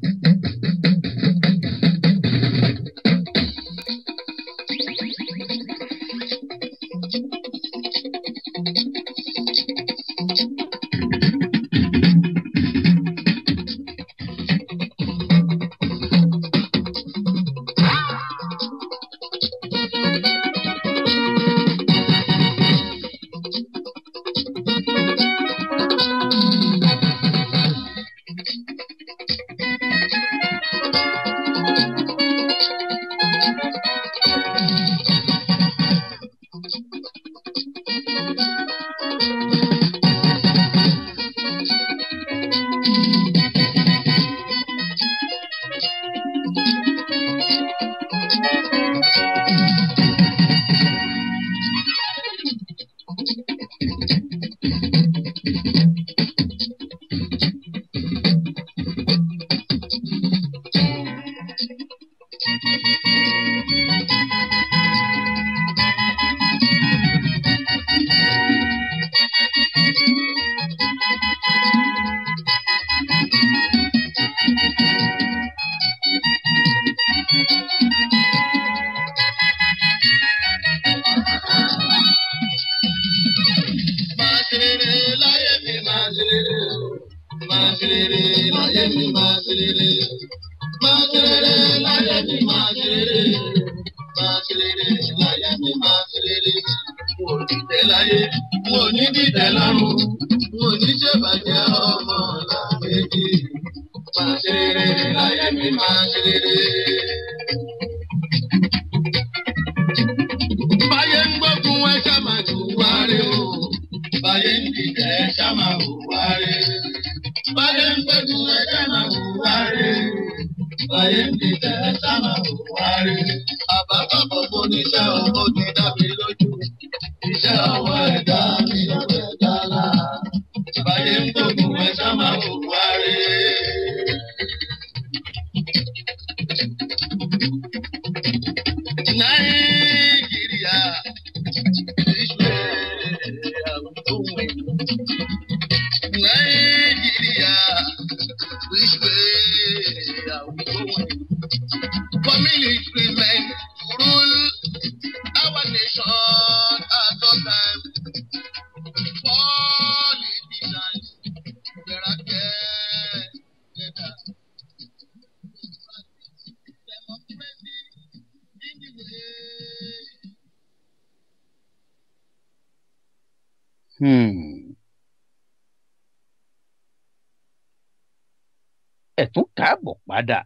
ẹ tún káàbọ̀ padà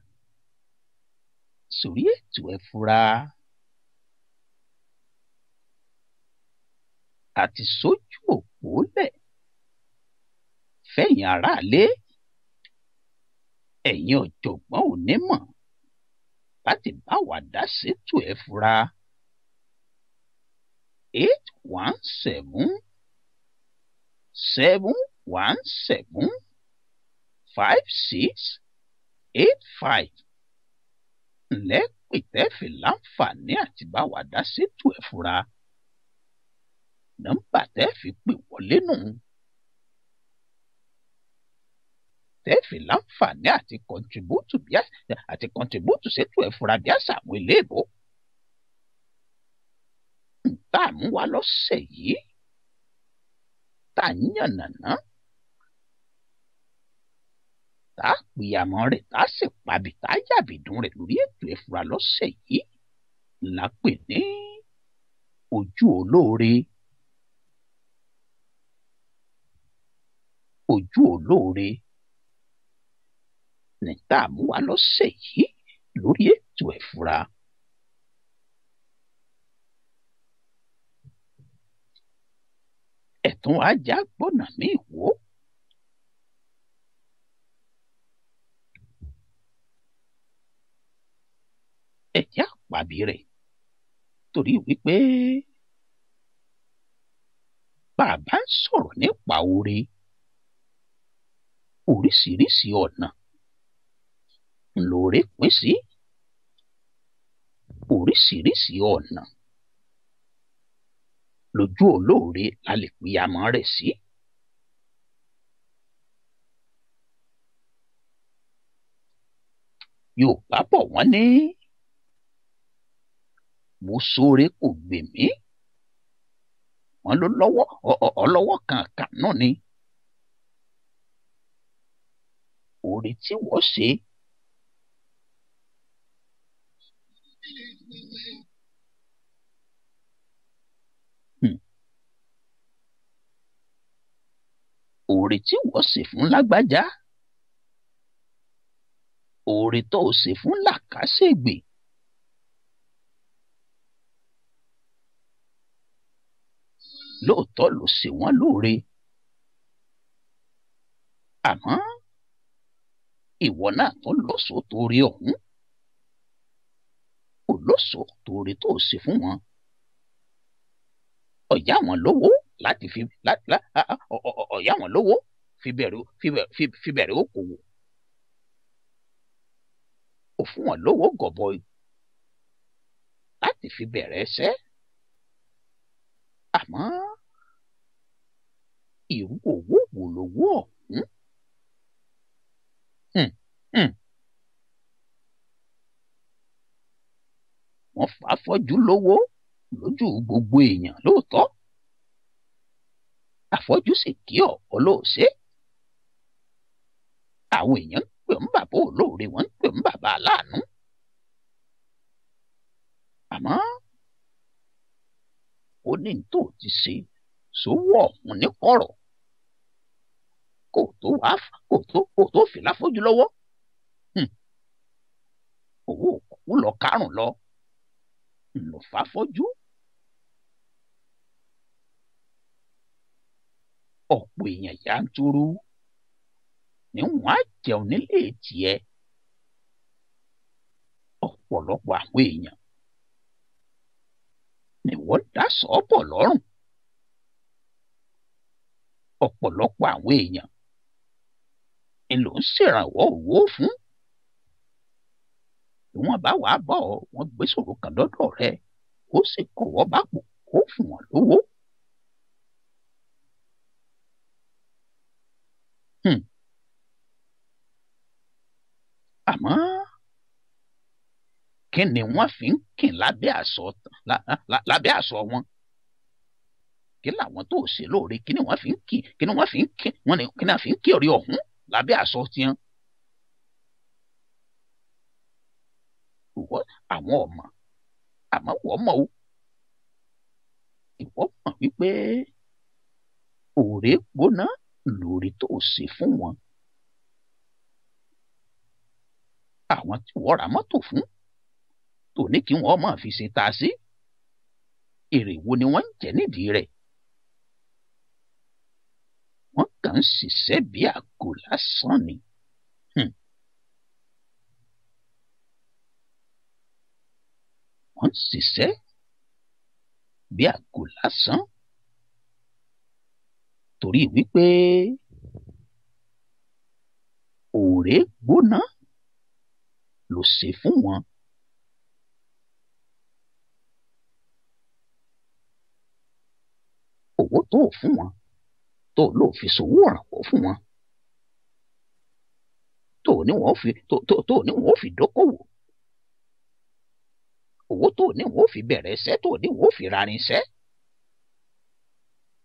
sórí ètò ẹ fura àti sójú òpó lẹ̀ fẹ̀yìn aráalé ẹ̀yin ọ̀jọ̀gbọ́n onímọ̀ láti bá wa dá sétò ẹ fura 817-717-0975 0805685 ǹlẹ́ pìtẹ́fì láǹfààní àti bá wa dá sétò ẹ̀ fura nọ́mbà tẹ́ fi pè wọlé nù tẹ́ fi láǹfààní àti kọ́ntribútù sétò ẹ̀ fura bí àṣà àwọn eléèbó tá a mú wa lọ́sẹ̀ yìí tá a yànnàná tá a pìyàmọ́ rẹ̀ tá a sì pàbí tá a yàbìdún rẹ̀ lórí ètò ìfura lọ́sẹ̀ yìí la pè ní ojú olóore. Ojú olóore ní tá a mú wa lọ́sẹ̀ yìí lórí ètò ìfura. Ẹ̀tún ajá gbọ́nà mí wò. Ẹ̀jẹ̀ àpàbí rẹ̀ torí wípé bàbá ń sọ̀rọ̀ nípa oore oríṣiríṣi ọ̀nà lóore pín sí oríṣiríṣi ọ̀nà lójú olóore la lè pìyàmọ́ rẹ̀ sí. Yorùbá bọ̀ wọ́n ní mo ṣoore kò gbè mí wọ́n ló lọ́wọ́ ọlọ́wọ́ kan náà ni oore tí wọ́n ṣe oore tí wọ́n ṣe fún lágbájá oore tó o ṣe fún làkàṣègbè lóòótọ́ ló ṣe wọ́n lóore àmọ́ ìwọ náà tó lọ́sọ̀ọ́ torí ọ̀hún kò lọ́sọ̀ọ́ torí tó o ṣe fún wọn ọ̀yá wọn lówó láti ọ̀yá wọn lówó fi bẹ̀rẹ̀ okòwò ò fún wọn lówó gọbọi láti fi bẹ̀rẹ̀ ẹsẹ̀ àmọ́ irú owó wo lówó ọ̀hún wọ́n fà á fọ́jú lówó lójú gbogbo èèyàn lóòótọ́ àfọ́jú sì kí ọ̀pọ̀ lóòṣe àwọn èèyàn ń pè ń bàbá olóore wọ́n ń pè ń bàbá aláàánú àmọ́ ó ní tó ti ṣe sówó ọ̀hún ní kọ̀rọ̀ kó tó fi láfojú lọ́wọ́ owó òkú lọ kárùn lọ lọ fàfọ́jú ọ̀pọ̀ èèyàn yanturu ni wọ́n á jẹun nílé tiẹ̀ ọ̀pọ̀lọpọ̀ àwọn èèyàn ni wọ́n dá sọ́ọ̀bọ̀ lọ́rùn ọ̀pọ̀lọpọ̀ àwọn èèyàn ni ló ń ṣèrànwọ́ owó fún bí wọ́n bá wàá bọ̀ wọ́n gbé ṣòro kan dọ́dọ̀ rẹ̀ ó sì kọ̀wọ́ bápò kó fún wọn lówó. àmọ́ kí ni wọ́n fi ń kìn lábẹ́ aṣọ wọn kí làwọn tó ṣe lóore kí ni wọ́n fi ń kìn kí ni wọ́n fi ń kìn wọ́n ní kí ni wọ́n fi ń kí orí ọ̀hún lábẹ́ aṣọ tiẹ̀. àwọn ọmọ àmọ́ wọ́n mọ̀ ó ìwọ mọ̀ wípé òòrè gbóná lórí tó ṣe fún wọn. àwọn tí wọ́n ra mọ́tò fún tó ní kí wọ́n máa fi ṣe taasí èrè wo ni wọ́n ń jẹ nídìí rẹ̀. wọ́n kàn ń ṣiṣẹ́ bí àgò lásán ni. wọ́n ń ṣiṣẹ́ bí àgò lásán torí wípé rèé gbóná ló ṣe fún wọn. owó tó fún wọn tó lò fi ṣòwò ìrànwọ́ fún wọn tó ní wọn fi dókòwò owó tó ní wọn fi bẹ̀rẹ̀ iṣẹ́ tó ní wọn fi rarin iṣẹ́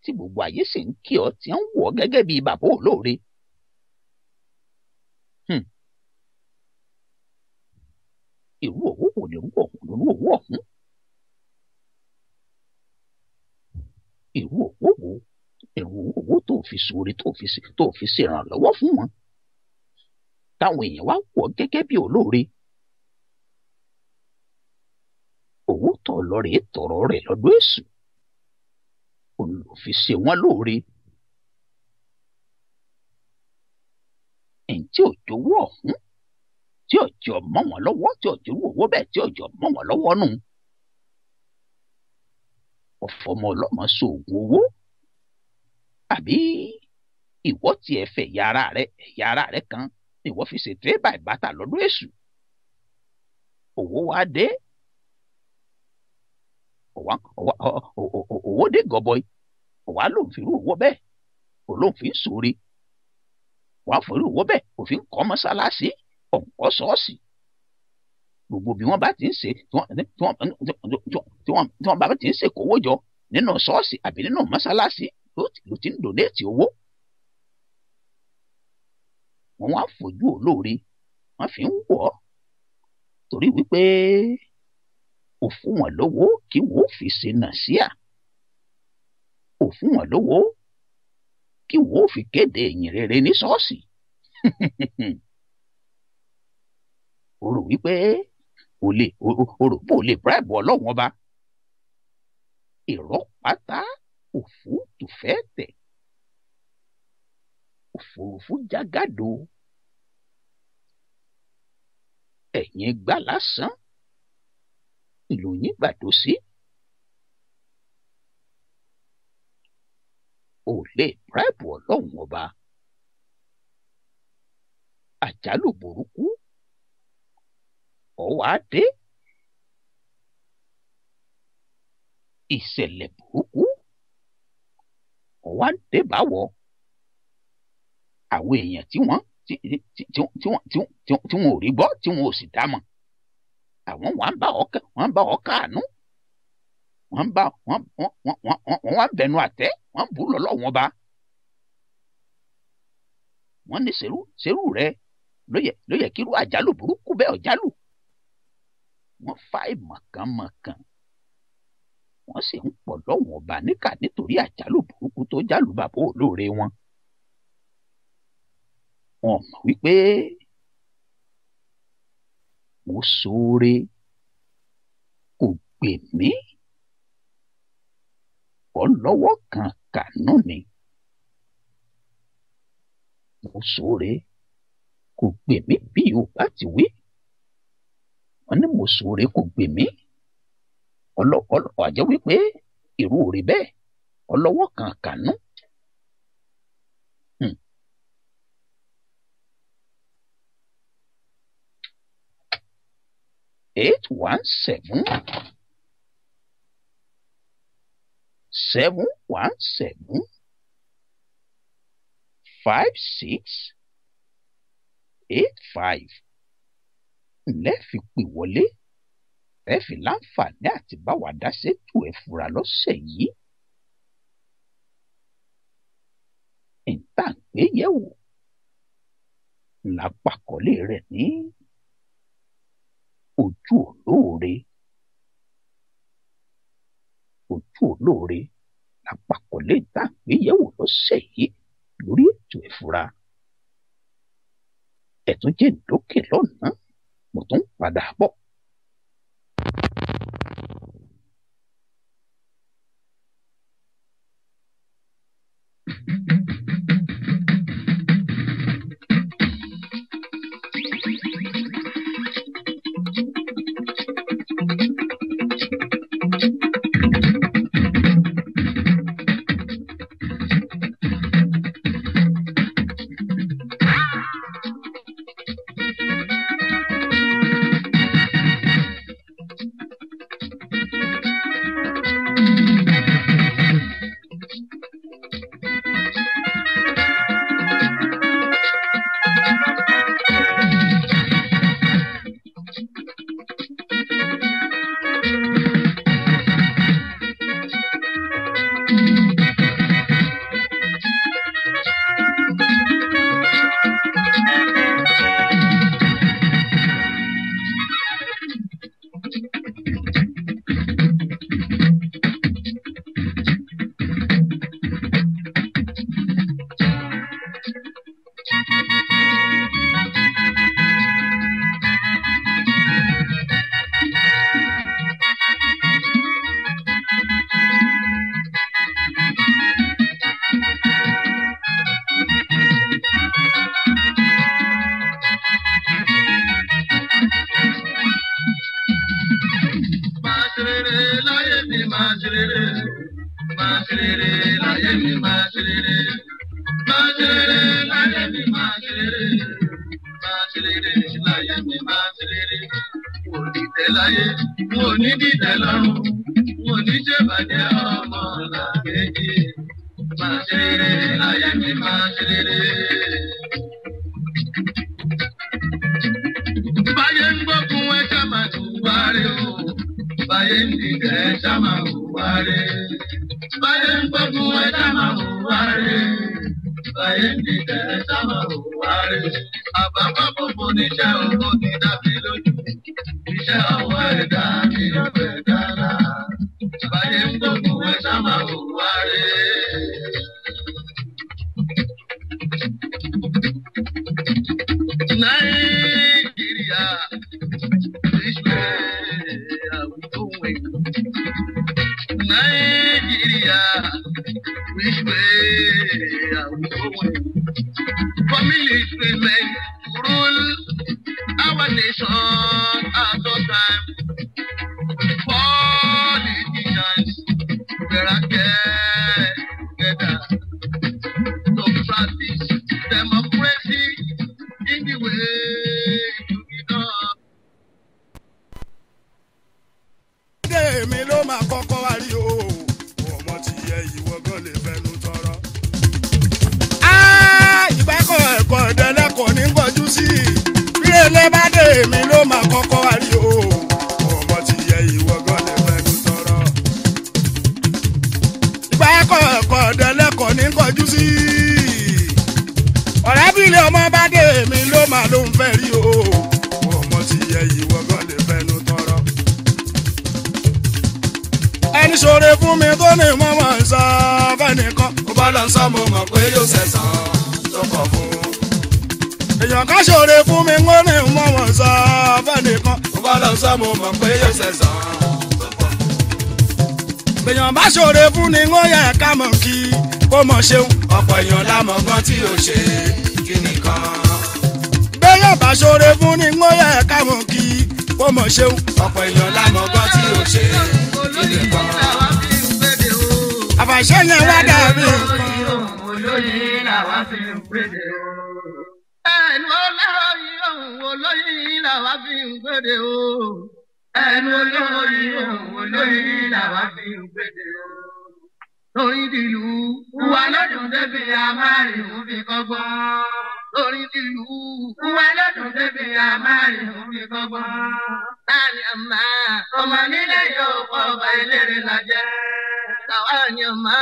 tí gbogbo ayé sì ń kí ọ tí ń wọ̀ gẹ́gẹ́ bíi bàbá olóore. irú owó wo ni irú owó ọ̀hún? irú owó tó fi ṣoore tó fi ṣèrànlọ́wọ́ fún wọn táwọn èèyàn wá wọ̀ gẹ́gẹ́ bí olóore. owó tó lọ rèé tọrọ rẹ̀ lọ́dọ̀ èṣù òun ló fi ṣe wọ́n lóore. ẹ̀yìn tí òjò owó ọ̀hún tí òjò mọ́ wọn lọ́wọ́ tí òjò owó bẹ́ẹ̀ tí òjò mọ́ wọn lọ́wọ́ nù. ọ̀fọ̀mọ ọlọ́mọ ṣoògùn owó àbí ìwọ tí ẹ fẹ́ ẹ̀yà ara rẹ kan ni ìwọ fi ṣe tírébà ìbátà lọ́dún èṣù. owó wá dé owó dé gọbọi wàá lòun fi rú owó bẹ́ẹ̀ òun fi ń ṣoore wàá fún irú owó bẹ́ẹ̀ òfin kọ́ mọ́sálásí ọ̀nkọ́ ṣọ́ọ̀ṣì. gbogbo bí wọ́n bá ti ń ṣe tí wọ́n bá ti ń ṣe kówó jọ nínú ṣọ́ọ̀ṣì àbí nínú mọ́sálásí ló ti ń dònéètì owó. wọ́n wá fojú olóore wọ́n fi ń wọ̀ ọ́ torí wípé ò fún wọn lówó kí wọ́n fi ṣe nàṣíà ò fún wọn lówó kí wọ́n fi kéde ìyìn rere ní ṣọ́ọ̀ṣì. o rò wípé o rò pé o lè bribe ọlọ́run ọba. irọ́ pátá òfúùtù fẹ́ tẹ̀ òfurufú jágàdo ẹ̀yìn gbá lásán ìlòyìn gbàdó sí. o lè bribe ọlọ́run ọba. àjálù burúkú ọwọ́ adé ìṣẹ̀lẹ̀ burúkú ọwọ́ adé báwọ̀ àwọn èèyàn tí wọ́n ò rí gbọ́ tí wọ́n ò sì dá mọ̀ àwọn wọ́n bá ọ káàánú wọ́n wá bẹnu àtẹ́ wọ́n bú lọ́lọ́run ọba. wọ́n ní ṣerú rẹ ló yẹ kí irú àjálù burúkú bẹ́ẹ̀ ọ̀jálù. wọ́n fa ìmọ̀kànmọ̀kàn wọ́n sì ń pọ̀ lọ́wọ́n ọba níkà nítorí àjálù burúkú tó jálù bàbá olóore wọn. wọ́n mọ̀ wípé mo ṣoore kò gbè mí ọlọ́wọ́ kan kànú ni. mo ṣoore kò gbè mí bí o bá ti wí. wọ́n ní mo ṣoore kò gbè mí àjẹ́ wípé irú òrè bẹ́ẹ̀ ọlọ́wọ́ kan kànú. 817 717 5685 ńlẹ́ fi pè wọlé ẹ fi láǹfààní àti bá wa dá sétò ẹ fura lọ́sẹ̀ yìí. ìtàgbéyẹ̀wò lápàkọ́lé rẹ̀ ní ojú olóore. ojú olóore lápàkọ́lé ìtàgbéyẹ̀wò lọ́sẹ̀ yìí lórí ètò ìfura. ẹ̀tún jẹ́ ìdókè lọ́nà mo tún padà bọ̀. Bèèyàn bá ṣòro fún ni wọ́n yẹ ká mọ̀ kí kó mọ̀ ṣeun. Ọ̀pọ̀ èèyàn lámọ̀ gan tí ò ṣe kí nìkan. Bèèyàn bá ṣòro fún ni wọ́n yẹ ká mọ̀ kí kó mọ̀ ṣeun. Ọ̀pọ̀ èèyàn lámọ̀ gan tí ò ṣe kí nìkan. Àfàṣẹ yẹn wá dàbí nǹkan. Olóyin làwa fi ń pèdè o. Ẹnu olóyin òun olóyin làwa fi ń pèdè o. Ẹnu olóyin làwa fi ń pèdè o. Lórí dìlú wà lọ́dún débi àmárì ń fi kọ́gbọ́n. Lórí dìlú wà lọ́dún débi àmárì ń fi kọ́gbọ́n. Táni àmà ọmọ nílé yóò pọ̀ ọba eléré lajẹ́. Táwáni àmà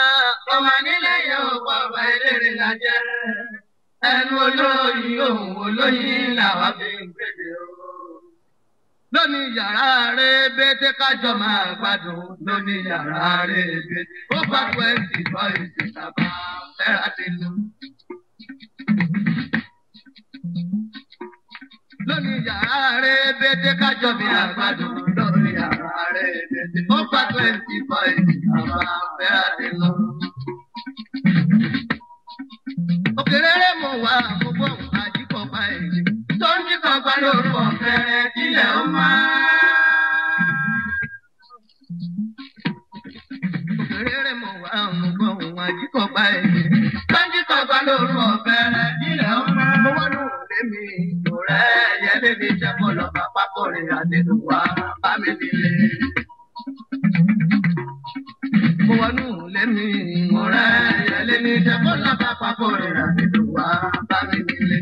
ọmọ nílé yóò pọ̀ ọba eléré lajẹ́. Ẹnu olóyin òun olóyin làwa fi ń pèdè o. Lóní yàrá rẹ̀ bété kájọ máa gbádùn. Lóní yàrá rẹ̀ bété. Ó bá 20 boys ìtàbá fẹ́ra tinú. Lóní yàrá rẹ̀ bété kájọ máa gbádùn. Lóní yàrá rẹ̀ bété. Ó bá 20 boys ìtàbá fẹ́ra tinú. Òkèrèrè mo wà mo gbọ́ àjíkọ̀ bá èyí. Tó ń jíkọ̀ gbá lórúkọ fẹ́rẹ́ ilẹ̀ ó máa. Òkèrèrè mo wà mo gbọ́ àjíkọ̀ bá èyí. Tó ń jíkọ̀ gbá lórúkọ fẹ́rẹ́ ilẹ̀ ó máa. Mo wọ́n lù lémi ìlú rẹ̀ yẹlé mi jẹ́ kó lọ bá pápọ̀rẹ̀ àdéhùn wá bá mi nílé. Mo wọ́n lù lémi ìlú rẹ̀ yẹlé mi jẹ́ kó lọ bá pápọ̀rẹ̀ àdéhùn wá bá mi nílé.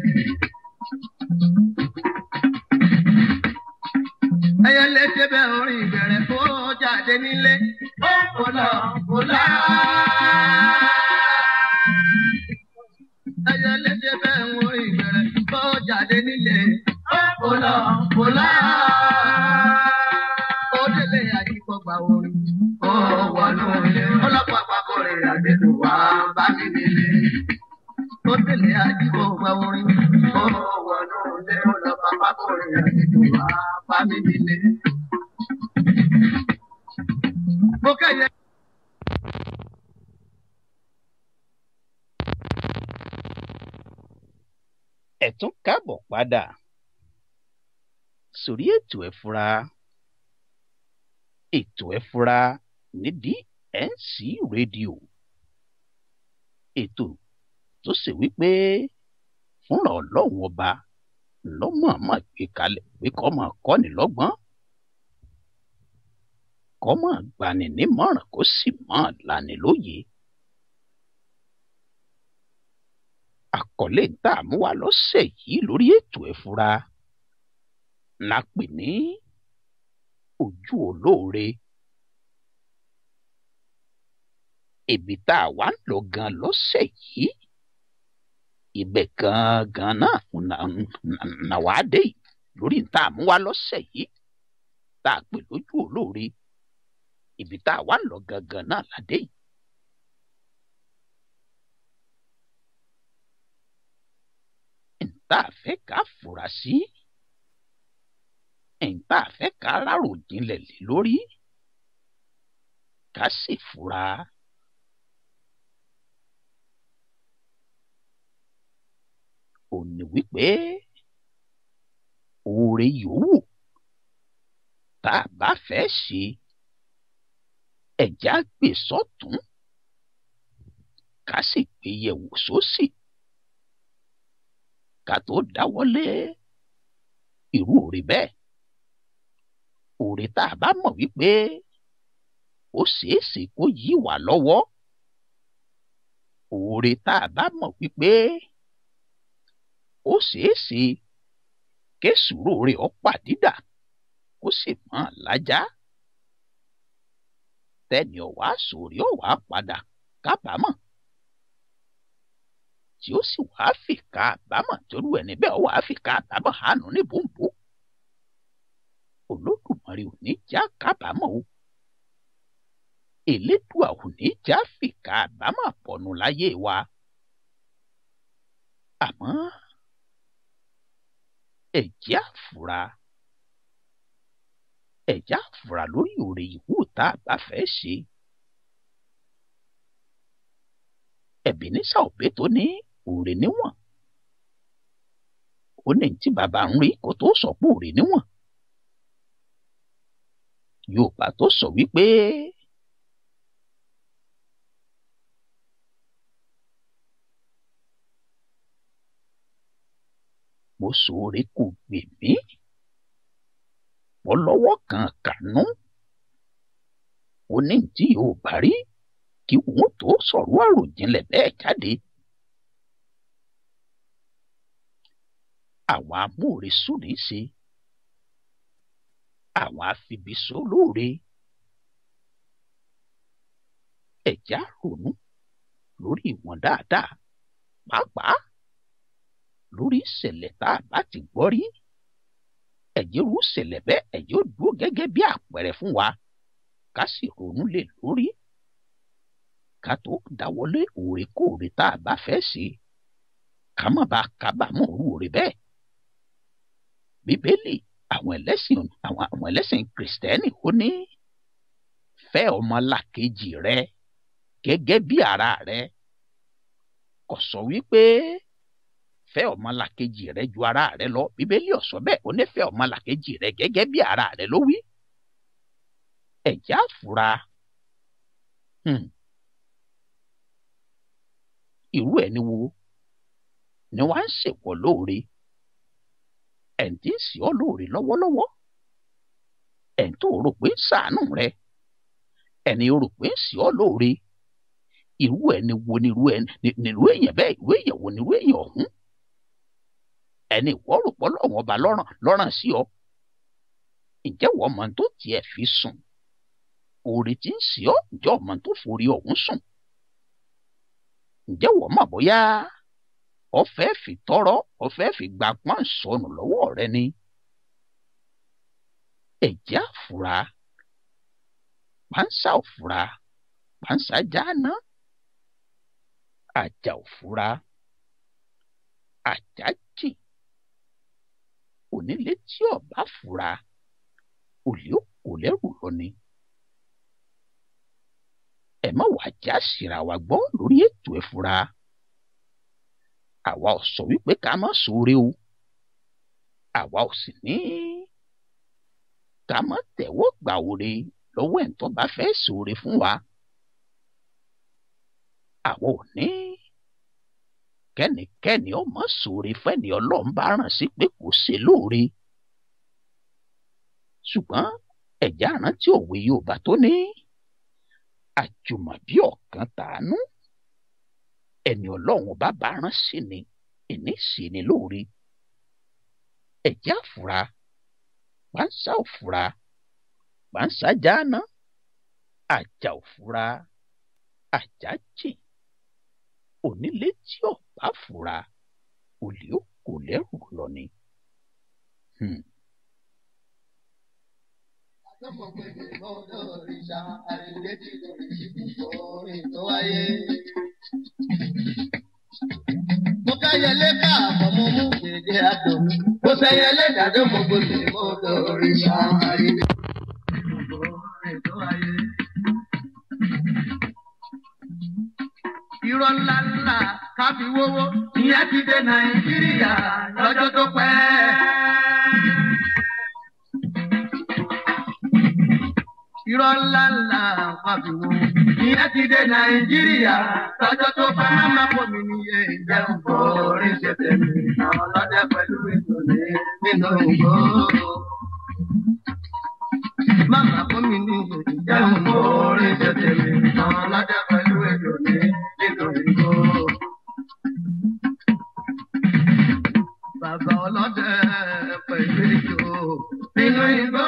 Ẹyẹ lè débẹ̀ orin ìbẹ̀rẹ̀ kó jáde nílé. Ó kò lọ kò lá. Ẹyẹ lè débẹ̀ orin ìbẹ̀rẹ̀ kó jáde nílé. Ó kò lọ kò lá. Ó délé àyíkọ́gbà orin. Ó wọnú ilé. Ọlọ́pàá àpapọ̀ rẹ̀ àdéhùn wá bá mi nílé. Ó délé àyíkọ́gbà orin. àlejò wá bá mi nílé. Mo kẹ́yẹ. Ẹ tún káàbọ̀ padà sórí ètò Ẹ Fura. Ètò Ẹ Fura ní DNC rédíò. Ètò tó ṣe wípé fúnra Ọlọ́run ọba lọ́mọ̀ọ́mọ̀ gbé kalẹ̀ pé kó máa kọ́ni lọ́gbọ́n, kó máa gbani nímọ̀ràn, kó sì máa lani lóye. Àkọlé tá a mú wá lọ́sẹ̀ yìí lórí ètò Ẹ Fura la pè ní Ojú Olóore. Ibi tá a wá ń lọ gan lọ́sẹ̀ yìí, ibẹ̀ gangan náà wá dé lórí tá a mú wá lọ́sẹ̀ yìí tá a pè lójú Olóore. Ibi tá a wá ń lọ gangan náà la dé yìí. Tá a fẹ́ ká fura sí, tá a fẹ́ ká rárò jinlẹ̀ lé lórí, ká sì fura. Ó ní wípé oore yòówù tá a bá fẹ́ ṣe, ẹ̀já gbé sọ́tún ká sì gbé yẹ̀wò sósì ká tó dáwọ́lé irú oore bẹ́ẹ̀. Oore tá a bá mọ̀ wípé ó ṣeéṣe kó yí wá lọ́wọ́, oore tá a bá mọ̀ wípé ó ṣeéṣe késùrò rẹ̀ ó pàdídà kó sì mọ́ lájá, tẹ́ni ọ̀wá sórí ọ̀wá padà kábàámọ̀, tí ó sì wá fi kábàámọ̀ torú ẹni bẹ́ẹ̀ wá fi kábàámọ̀ hànú ní bòńbò. Olódùmarè ò ní já kábàámọ̀ o. Elédùà ò ní já fi kábàámọ̀ bọ̀nù láyé wa. Àmọ́ ẹ jẹ́ á fura. Ẹ jẹ́ á fura lórí oore yòówù tá a bá fẹ́ ṣe. Ẹ̀bínísà Òbé tó ní oore níwọ̀n, ó ní tí bàbá ń rí kó tó sọ pé oore níwọ̀n. Yorùbá tó sọ wípé mo ṣoore kò gbè mí, wọ́n lọ́wọ́ kan kànú. Ó ní tí Yorùbá rí kí wọ́n tó sọ̀rọ̀ àròjinlẹ̀ bẹ́ẹ̀ jáde. Àwọn amóore súnni ṣe, àwọn afibisó lóore. Ẹ jẹ́ á ronú lórí ìwọ̀n dáadáa, pàápàá lórí ìṣẹ̀lẹ̀ tá a bá ti gbọ́ rí. Ẹ jẹ́ irú ìṣẹ̀lẹ̀ bẹ́ẹ̀, ẹ jẹ́ ó dúró gẹ́gẹ́ bí àpẹẹrẹ fún wa, ká sì ronú lé lórí ká tó dáwọ́lé òrèkóòrè tá a bá fẹ́ ṣe, ká má bàa kábàámọ̀ irú oore bẹ́ẹ̀. Bíbélì àwọn ẹlẹ́sìn Kìrìsìtẹ́nì ó ní fẹ́ ọmọlàkejì rẹ gẹ́gẹ́ bí ara rẹ. Kò sọ wípé fẹ́ ọmọlàkejì rẹ ju ara rẹ lọ. Bíbélì ò sọ bẹ́ẹ̀, ó ní fẹ́ ọmọlàkejì rẹ gẹ́gẹ́ bí ara rẹ ló wí. Ẹ jẹ́ á fura. Irú ẹni wo ni wàá ń ṣèwọ lóore? Ẹ̀ ń tí ń ṣe ọ́ lóore lọ́wọ́lọ́wọ́, ẹ̀ ń tó rò pé ń ṣàánú rẹ, ẹni rò pé ń ṣe ọ́ lóore. Irú ẹni wo ni irú èèyàn bẹ́ẹ̀? Irú èèyàn wo ni irú èèyàn ọ̀hún? Ẹni ìwọ rò pé Ọlọ́run ọba lọ́ràn sí ọ. Ǹjẹ́ wọ́n mọ̀ tó tiẹ̀ fi sùn? Oore tí ń ṣe ọ́, ǹjẹ́ ọmọ tó forí ọ̀hún sùn? Ǹjẹ́ wọ́n mọ̀ bóyá ọ fẹ́ fi tọrọ, ọ fẹ́ fi gba pọ́n sọnù lọ́wọ́ rẹ ni? Ẹ jẹ́ á fura. Pánsá ò fura, pánsá jáná. Àjà ò fura, àjà jìn. Ó onílé tí ọba fura olè kò lẹ́rù lọ ni. ẹ má wàá já síra wa gbọ́ lórí ètò ẹ fura. àwa ò sọ wípé ká má ṣoore o, àwa ò sì ní ká má tẹ̀wọ́ gbà oore lọ́wọ́ ẹ̀ tó bá fẹ́ ṣoore fún wa. àwa ò ní kẹ́nikẹ́ni ó má ṣoore fẹ́ni Ọlọ́run bá rán sí pé kò ṣe lóore. ṣùgbọ́n ẹ̀já rántí òwe Yorùbá tó ní àjùmọ̀bí ọ̀kan tàánú. ẹni Ọlọ́run bá rán sí ni ìní sí ni lóore. ẹ̀já fura pàǹsá ò fura pàǹsá jáná àjà ò fura àjà jìn. onílé tí ọba fura olè kò lẹ́rù lọ ni. Mo káyẹlé káàbọ̀ mo mú gèdè àdó mi. Mo sẹ́yẹlé dàdó mo gbòdè mo dòrí sáré. Irọ́ ńlá ńlá káfí wówó ìyẹn ti dé Nàìjíríà lọ́jọ́ tó pẹ́. Irọ́ ńlá ńlá káfí wówó ìyẹn ti dé Nàìjíríà lọ́jọ́ tó pẹ́. Máma kò mí níye ìjẹun kò rí ṣe tèmi. Àwọn ọlọ́dẹ pẹ̀lú ìtòlé nínú ìgbó. Máma kò mí níye ìjẹun kò rí ṣe tèmi. Àwọn ọlọ́dẹ pẹ̀lú ìtòlé nínú ìgbó. Bàbá ọlọ́dẹ pẹ̀lú ìjò nínú ìgbó.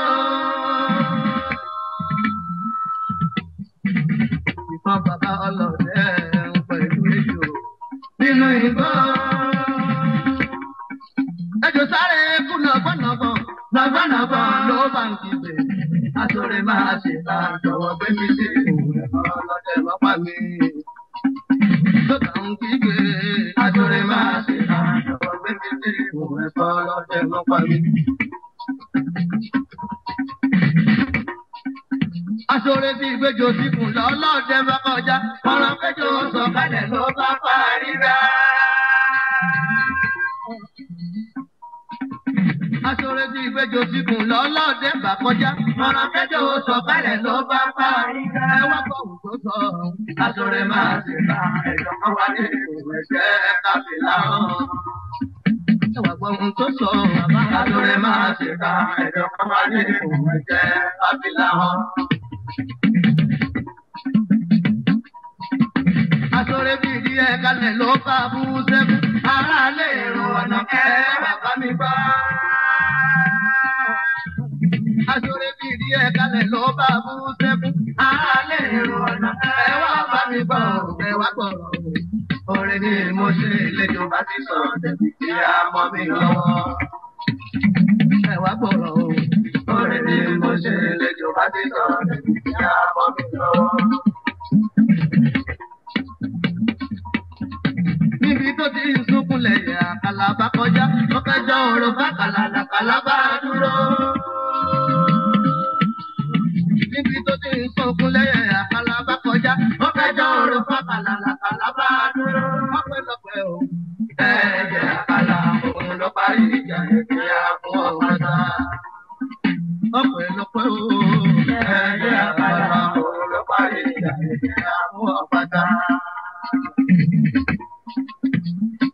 Ìfọ̀n bàbá ọlọ́dẹ pẹ̀lú ìjò nínú ìgbó. Ejò sáré kú nàgbọ́nàgbọ́n nàgbọ́nàgbọ́n ló bá ń kígbe. Aṣọ́rẹ́ máa ṣe bá jọ̀wọ́ gbé mi sí ìwé ọlọ́dẹ lọ́pàá mi. Lọ́kà ń kígbe. Aṣọ́rẹ́ máa ṣe bá jọ̀wọ́ gbé mi sí ìwé ọlọ́dẹ lọ́pàá mi. Aṣọ́rẹ́ tí ìgbẹ́jọ síkùn lọ́lọ́dẹ bá kọjá. Ọ̀rọ̀ péjọ sọ̀kalẹ̀ ló bá parí rẹ̀. Aṣọ́rẹ́ tí ìgbẹ́jọ síkùn lọ́lọ́dẹ bá kọjá. Ọ̀rọ̀ péjọ sọ̀kalẹ̀ ló bá parí rẹ̀. Ẹ wá gbọ́ òun tó sọ. Aṣọ́rẹ́ máa ṣe bá ẹ̀jọ̀ kan wá ní ìwé jẹ́ káfíńlá hàn. Ẹ wá gbọ́ ohun tó sọ. Aṣọ́rẹ́ máa ṣe bá ẹ̀jọ̀ kan wá ní ìwé jẹ́ káfíńlá hàn. Aṣọ́rẹ́ bí ìdí ẹ̀ kalẹ̀ ló bá bú sẹ́kù. Ará lè rò ọ̀nà kẹ́ bàbá mi gbọ́. Aṣọ́rẹ́ bí ìdí ẹ̀ kalẹ̀ ló bá bú sẹ́kù. Ará lè rò ọ̀nà kẹ́ wá bá mi gbọ́. Ẹ wá gbọ́rọ̀ o. Orin ni mo ṣe lẹ́jọ́ bá ti sọ tẹ̀sí kí a mọ́ mi lọ́wọ́. Ẹ wá gbọ́rọ̀ o. Orin ni mo ṣe lẹ́jọ́ bá ti sọ tẹ̀sí kí a mọ́ mi lọ́wọ́. Níbi tó ti ń sunkún lẹ́yìn àkàlà bá kọjá, lọ́kẹ́jọ́ òrò bá kàlà làkàlà bá dúró. Níbi tó ti ń sunkún lẹ́yìn àkàlà bá kọjá, lọ́kẹ́jọ́ òrò bá kàlà làkàlà bá dúró. Ọpẹ́lọpẹ́ o, ẹ̀jẹ̀ àkàlà òun ló parí ìjà ìpínyà fún ọ̀pọ̀ta. Ọpẹ́lọpẹ́ o, ẹ̀jẹ̀ àkàlà òun ló parí ìjà ìpínyà fún ọ̀pọ̀ta.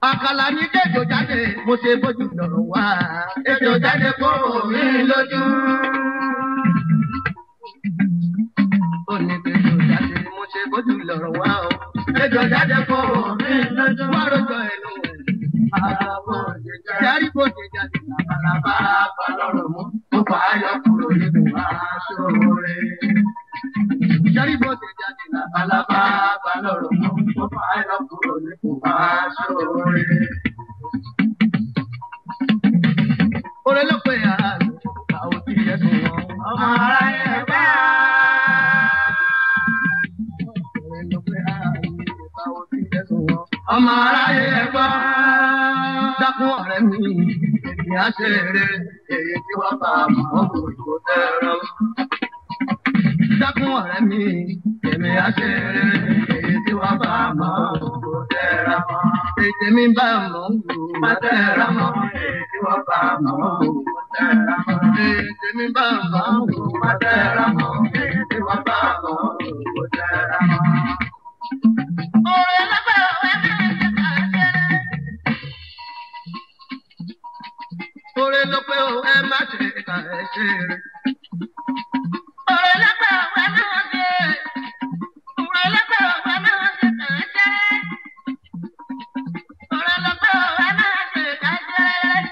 Àkàlà ní kéjò jáde, mo ṣe bójú lọ̀rọ̀ wá. Kéjò jáde kó mi lójú. Ó ní kéjò jáde, mo ṣe bójú lọ̀rọ̀ wá o. Kéjò jáde kó mi lójú. Wá rojọ́ ẹnu ẹ̀. Àbọ̀ jẹ́rí bó ṣe jáde, làbàlàbà bá lọ́rọ̀ mú. Ó fà á yọ kúrò nínú aṣọ rẹ̀. Jẹ́rí bó ṣe jáde, làbàlàbà bá lọ́rọ̀ mú. Ó fà á yọ kúrò nínú aṣọ rẹ̀. Oore ló pe ara mi, àwọn tí yẹ sùn wọn. Ọmọ ara yẹn bá. Oore ló pe ara mi, àwọn tí yẹ sùn wọn. Ọmọ ara yẹn bá. dákun ọ̀rẹ́ mi èmi á ṣe rere èyí tí wọ́n bá mọ́ kò tẹ̀rọ. dákun ọ̀rẹ́ mi èmi á ṣe rere èyí tí wọ́n bá mọ́ kò tẹ̀rọ. ètè mi bá mọ́ má tẹ̀rọ mọ́ èyí tí wọ́n bá mọ́ kò tẹ̀rọ. ètè mi bá mọ́ má tẹ̀rọ mọ́ èyí tí wọ́n bá mọ́ kò tẹ̀rọ. Oore lọ́pẹ́ òwe máa ṣe kàṣẹ́rẹ́. Oore lọ́pẹ́ òwe máa ṣe kàṣẹ́rẹ́. Oore lọ́pẹ́ òwe máa ṣe. Oore lọ́pẹ́ òwe máa ṣe kàṣẹ́rẹ́. Oore lọ́pẹ́ òwe máa ṣe kàṣẹ́rẹ́.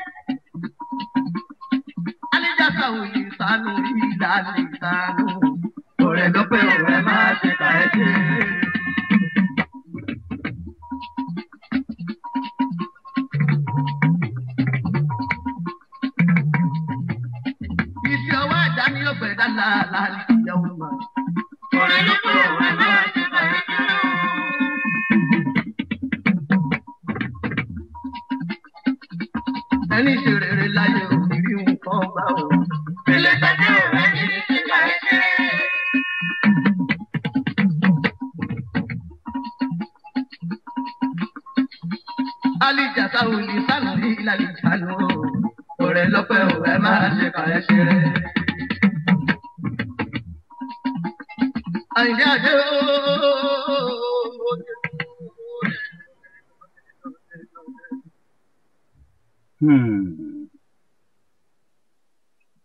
Alijasa òyì sanu ìlànà ìsanu. Oore lọ́pẹ́ òwe máa ṣe kàṣẹ́rẹ́. Ẹni ṣe rere láyé òbí nǹkan gbà ó. Ilé tàbí ọ̀rẹ́ ní ṣe láìṣe. Alijasa òyì sánú ìlànà ìsánú. Ọ̀rẹ́ lọ́pẹ́ òwe máa ṣe kàyẹ́ṣe rẹ̀. Àyìnlá dé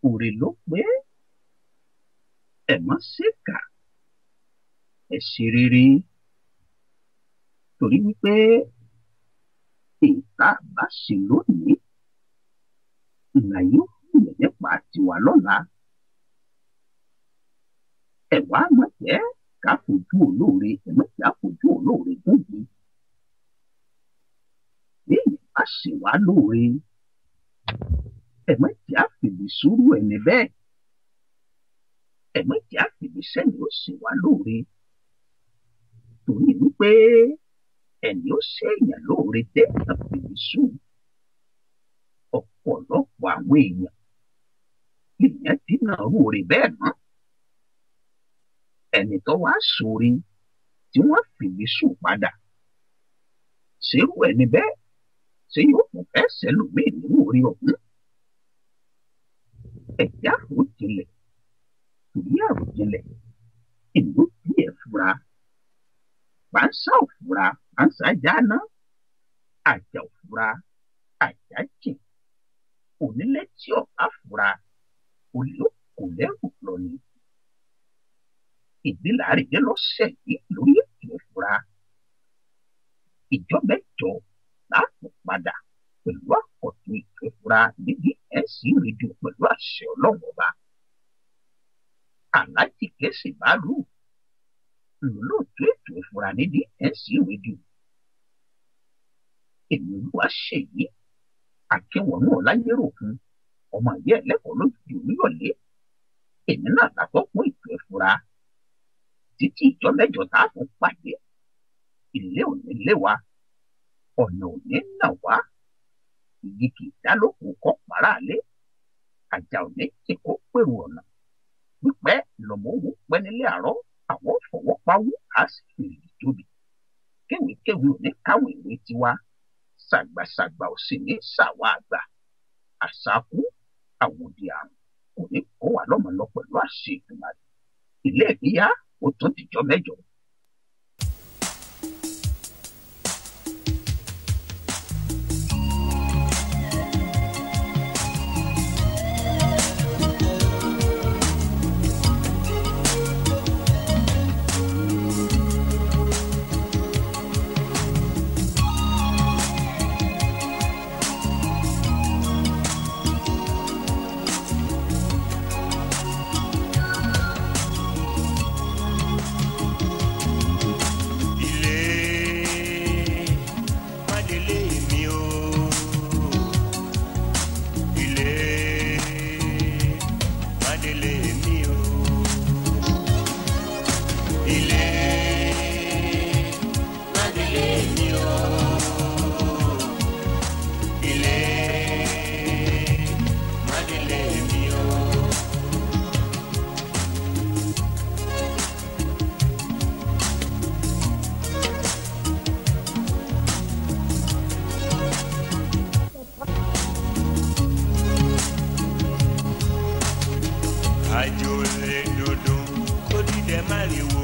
Òrè ló pé ẹ má ṣèkà ẹ ṣe rere torí wípé ìta bá ṣe lónìí ìlà yóò fún ẹ nípa tiwa lọ́la. Ẹ̀wá mọ̀ jẹ́ ká fojú olóore ẹ̀mẹ́jì á fojú olóore gúngi. Bí èèyàn bá ṣe wá lóore ẹ̀mẹ́jì á fìdí sùúrù ẹni bẹ́ẹ̀. Ẹ̀mẹ́jì á fìdí sẹ́ni ó ṣe wá lóore. Torí wípé ẹni ó ṣe èèyàn lóore tẹ́ ẹ̀ fìdí sùúrù. Ọ̀pọ̀lọpọ̀ àwọn èèyàn lèèyàn dínà rúore bẹ́ẹ̀ mọ́. Ẹni tó wá sórí tí wọ́n fìdí sùn padà ṣerú ẹni bẹ́ẹ̀ ṣé yóò fún fẹ́ sẹ́lòmíì nínú orí ọ̀hún. Ẹ̀já àròjinlẹ̀ torí àròjinlẹ̀ ìlú bí ẹ̀ fura pàǹsá òfura pàǹsá jáná àjà òfura àjà jìn onílé tí ọ̀bá fura olóko lẹ́rù lọ ni. Ìdílé àrídé lọ́sẹ̀ yìí lórí ètò ìfura. Ìjọba ẹ̀jọ̀ láti padà pẹ̀lú àkọ́tún ètò ìfura níbi ẹ̀sìn rédíò pẹ̀lú àṣẹ Ọlọ́run ọba. Aláàjì Kẹ́sì Bálú lólóòtú ètò ìfura níbi ẹ̀sìn rédíò. Èmi olúwa ṣèyí akẹ́wọ̀nù ọ̀láyéròkun ọmọ ìyá ẹlẹ́kọ̀ọ́ lójú Olúyọ̀lé. Èmi náà látọ́kùn ètò ìfura. Títí ìjọ mẹ́jọ tá a tún pàdé ilé òní lé wa ọ̀nà òní nà wá igi kì í dá lókun kọ́ pàrà lé àjà òní tí kò pèrò ọ̀nà pípẹ́ lọ́mọ owó pẹ́ nílé àárọ̀ àwọn fọwọ́pawú á sì fèrè ìjòbi kéwìkéwì òní káwọn ìwé tiwa ṣàgbàṣàgbà ò sì ní ṣàwà àgbà àṣàkú àwòdì àrùn kò ní kó wà lọ́mọ lọ pẹ̀lú àṣẹ ìgbìmọ̀ ilé ìyá ó tún dìjọ́ mẹ́jọ. àjò lè dòdò kó dídẹ má lè wò.